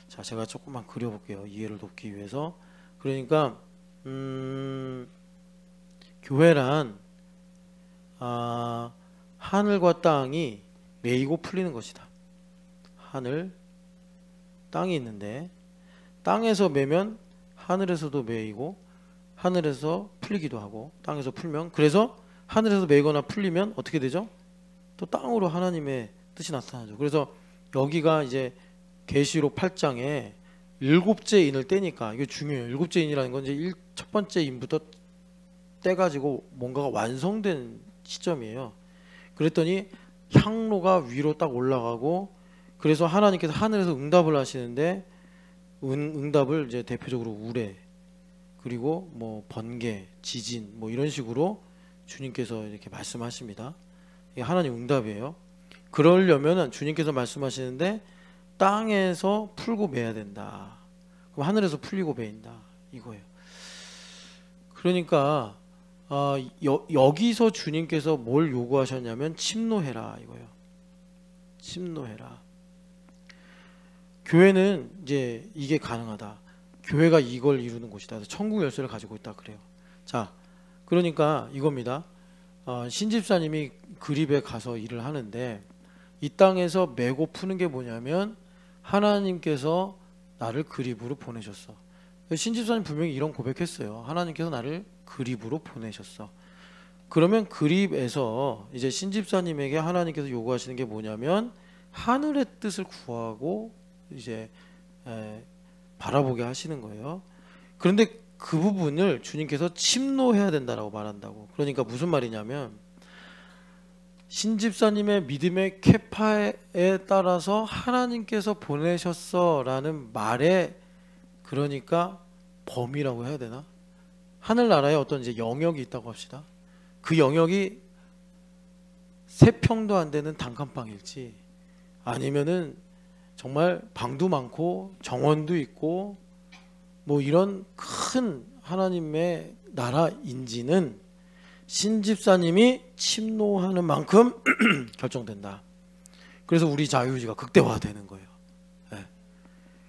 Speaker 1: 자 제가 조금만 그려볼게요. 이해를 돕기 위해서. 그러니까 교회란 하늘과 땅이 매이고 풀리는 것이다. 하늘, 땅이 있는데 땅에서 매면 하늘에서도 매이고 하늘에서 풀리기도 하고 땅에서 풀면, 그래서 하늘에서 매거나 풀리면 어떻게 되죠? 또 땅으로 하나님의 뜻이 나타나죠. 그래서 여기가 이제 계시록 8장에 일곱째 인을 떼니까 이게 중요해요. 일곱째 인이라는 건 이제 첫 번째 인부터 떼가지고 뭔가가 완성된 시점이에요. 그랬더니 향로가 위로 딱 올라가고, 그래서 하나님께서 하늘에서 응답을 하시는데 응답을 이제 대표적으로 우레, 그리고 뭐 번개, 지진 뭐 이런 식으로 주님께서 이렇게 말씀하십니다. 이게 하나님 응답이에요. 그러려면 주님께서 말씀하시는데 땅에서 풀고 매야 된다. 그럼 하늘에서 풀리고 매인다 이거예요. 그러니까 여기서 주님께서 뭘 요구하셨냐면 침노해라 이거예요. 침노해라. 교회는 이제 이게 가능하다. 교회가 이걸 이루는 곳이다. 천국 열쇠를 가지고 있다 그래요. 자, 그러니까 이겁니다. 신집사님이 그립에 가서 일을 하는데 이 땅에서 메고 푸는 게 뭐냐면 하나님께서 나를 그립으로 보내셨어. 신집사님 분명히 이런 고백했어요. 하나님께서 나를 그립으로 보내셨어. 그러면 그립에서 이제 신집사님에게 하나님께서 요구하시는 게 뭐냐면 하늘의 뜻을 구하고 이제 바라보게 하시는 거예요. 그런데 그 부분을 주님께서 침노해야 된다라고 말한다고. 그러니까 무슨 말이냐면 신집사님의 믿음의 캐파에 따라서 하나님께서 보내셨어라는 말에, 그러니까 범위라고 해야 되나? 하늘나라에 어떤 이제 영역이 있다고 합시다. 그 영역이 3평도 안 되는 단칸방일지, 아니면은 정말 방도 많고 정원도 있고 뭐 이런 큰 하나님의 나라인지는 신집사님이 침노하는 만큼 결정된다. 그래서 우리 자유의지가 극대화되는 거예요. 네.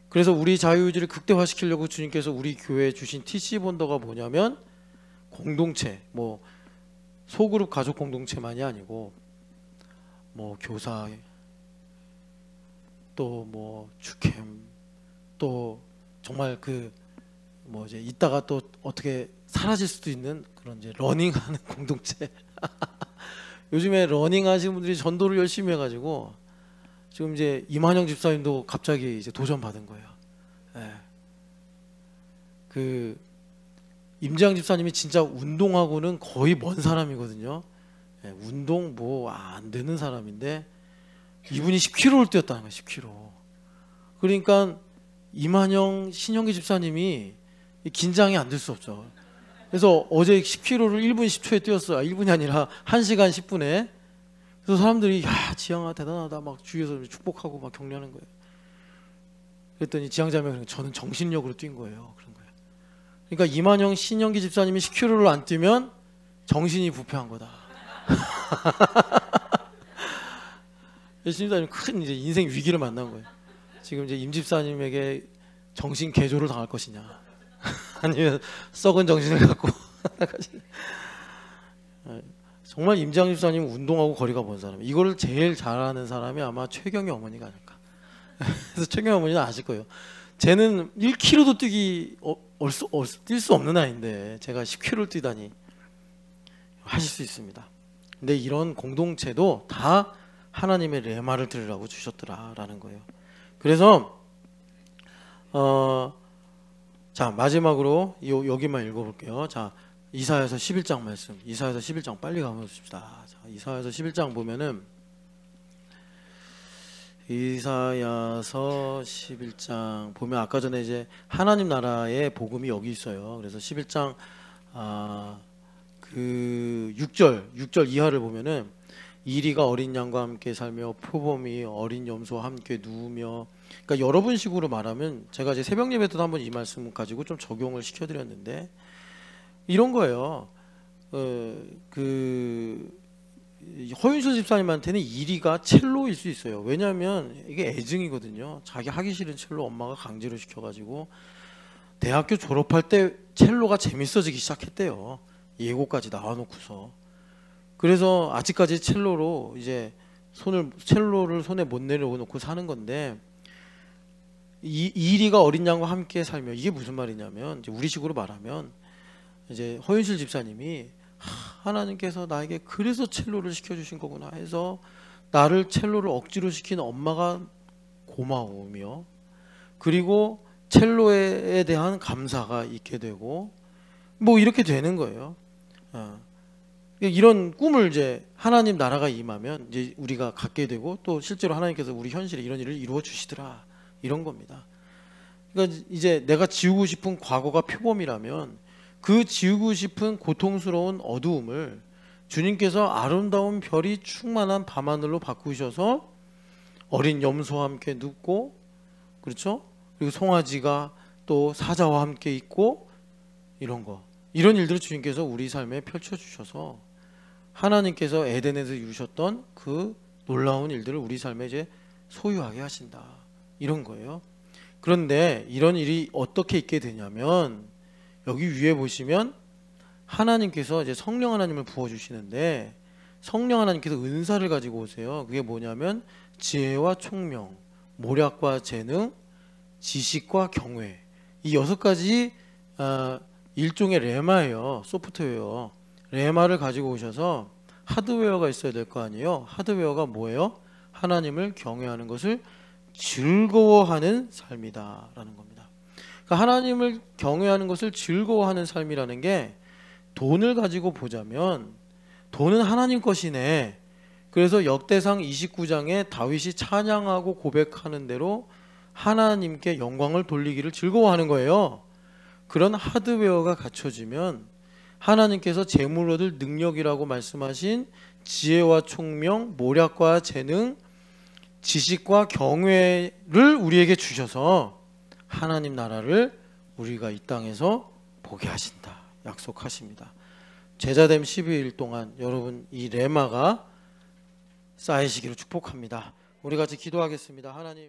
Speaker 1: 그래서 우리 자유의지를 극대화시키려고 주님께서 우리 교회에 주신 TC 본더가 뭐냐면 공동체, 뭐 소그룹 가족 공동체만이 아니고 뭐 교사, 또 뭐 주캠, 또 정말 그 뭐 이제 이따가 또 어떻게 사라질 수도 있는 그런 이제 러닝하는 공동체. 요즘에 러닝하시는 분들이 전도를 열심히 해가지고 지금 이제 이만영 집사님도 갑자기 이제 도전 받은 거예요. 예. 그 임재양 집사님이 진짜 운동하고는 거의 먼 사람이거든요. 예, 운동 뭐 안 되는 사람인데 이분이 10km를 뛰었다는 거예요. 10km. 그러니까 이만영 신형기 집사님이 긴장이 안 될 수 없죠. 그래서 어제 10km를 1분 10초에 뛰었어요. 1분이 아니라 1시간 10분에. 그래서 사람들이 야 지향아 대단하다 막 주위에서 축복하고 막 격려하는 거예요. 그랬더니 지향자매가 저는 정신력으로 뛴 거예요. 그런 거예요. 그러니까 이만영 신형기 집사님이 10km를 안 뛰면 정신이 부패한 거다. 신집사님 큰 이제 인생 위기를 만난 거예요. 지금 이제 임 집사님에게 정신 개조를 당할 것이냐, 아니면 썩은 정신을 갖고 정말 임장 집사님 운동하고 거리가 먼 사람. 이걸 제일 잘하는 사람이 아마 최경희 어머니가 아닐까. 그래서 최경희 어머니는 아실 거예요. 쟤는 1km도 뛸 수 없는 아이인데 제가 10km를 뛰다니. 하실 수 있습니다. 근데 이런 공동체도 다 하나님의 레마를 들으라고 주셨더라라는 거예요. 그래서 자 마지막으로 여기만 읽어볼게요. 자 이사야서 11장 말씀, 이사야서 11장 빨리 가보십시다. 자, 이사야서 11장 보면은 이사야서 11장 보면 아까 전에 이제 하나님 나라의 복음이 여기 있어요. 그래서 11장 그 6절 이하를 보면은 이리가 어린 양과 함께 살며 표범이 어린 염소와 함께 누우며, 그러니까 여러분식으로 말하면 제가 이제 새벽 예배 때도 한번 이 말씀 가지고 좀 적용을 시켜드렸는데 이런 거예요. 그 허윤수 집사님한테는 이리가 첼로일 수 있어요. 왜냐하면 이게 애증이거든요. 자기 하기 싫은 첼로 엄마가 강제로 시켜가지고 대학교 졸업할 때 첼로가 재밌어지기 시작했대요. 예고까지 나와놓고서. 그래서 아직까지 첼로로 이제 첼로를 손에 못 내려놓고 사는 건데, 이리가 어린 양과 함께 살며, 이게 무슨 말이냐면 이제 우리식으로 말하면 이제 허윤실 집사님이 하나님께서 나에게 그래서 첼로를 시켜주신 거구나 해서 나를 첼로를 억지로 시킨 엄마가 고마우며, 그리고 첼로에 대한 감사가 있게 되고 뭐 이렇게 되는 거예요. 이런 꿈을 이제 하나님 나라가 임하면 이제 우리가 갖게 되고, 또 실제로 하나님께서 우리 현실에 이런 일을 이루어 주시더라, 이런 겁니다. 그러니까 이제 내가 지우고 싶은 과거가 표범이라면 그 지우고 싶은 고통스러운 어두움을 주님께서 아름다운 별이 충만한 밤하늘로 바꾸셔서 어린 염소와 함께 눕고, 그렇죠? 그리고 송아지가 또 사자와 함께 있고, 이런 일들을 주님께서 우리 삶에 펼쳐주셔서 하나님께서 에덴에서 이루셨던 그 놀라운 일들을 우리 삶에 이제 소유하게 하신다, 이런 거예요. 그런데 이런 일이 어떻게 있게 되냐면 여기 위에 보시면 하나님께서 이제 성령 하나님을 부어주시는데, 성령 하나님께서 은사를 가지고 오세요. 그게 뭐냐면 지혜와 총명, 모략과 재능, 지식과 경외, 이 6가지 일종의 레마예요. 소프트웨어 레마를 가지고 오셔서 하드웨어가 있어야 될 거 아니에요. 하드웨어가 뭐예요? 하나님을 경외하는 것을 즐거워하는 삶이다 라는 겁니다. 그러니까 하나님을 경외하는 것을 즐거워하는 삶이라는 게, 돈을 가지고 보자면 돈은 하나님 것이네. 그래서 역대상 29장에 다윗이 찬양하고 고백하는 대로 하나님께 영광을 돌리기를 즐거워하는 거예요. 그런 하드웨어가 갖춰지면 하나님께서 재물 얻을 능력이라고 말씀하신 지혜와 총명, 모략과 재능, 지식과 경외를 우리에게 주셔서 하나님 나라를 우리가 이 땅에서 보게 하신다, 약속하십니다. 제자됨 12일 동안 여러분 이 레마가 쌓이시기를 축복합니다. 우리 같이 기도하겠습니다. 하나님.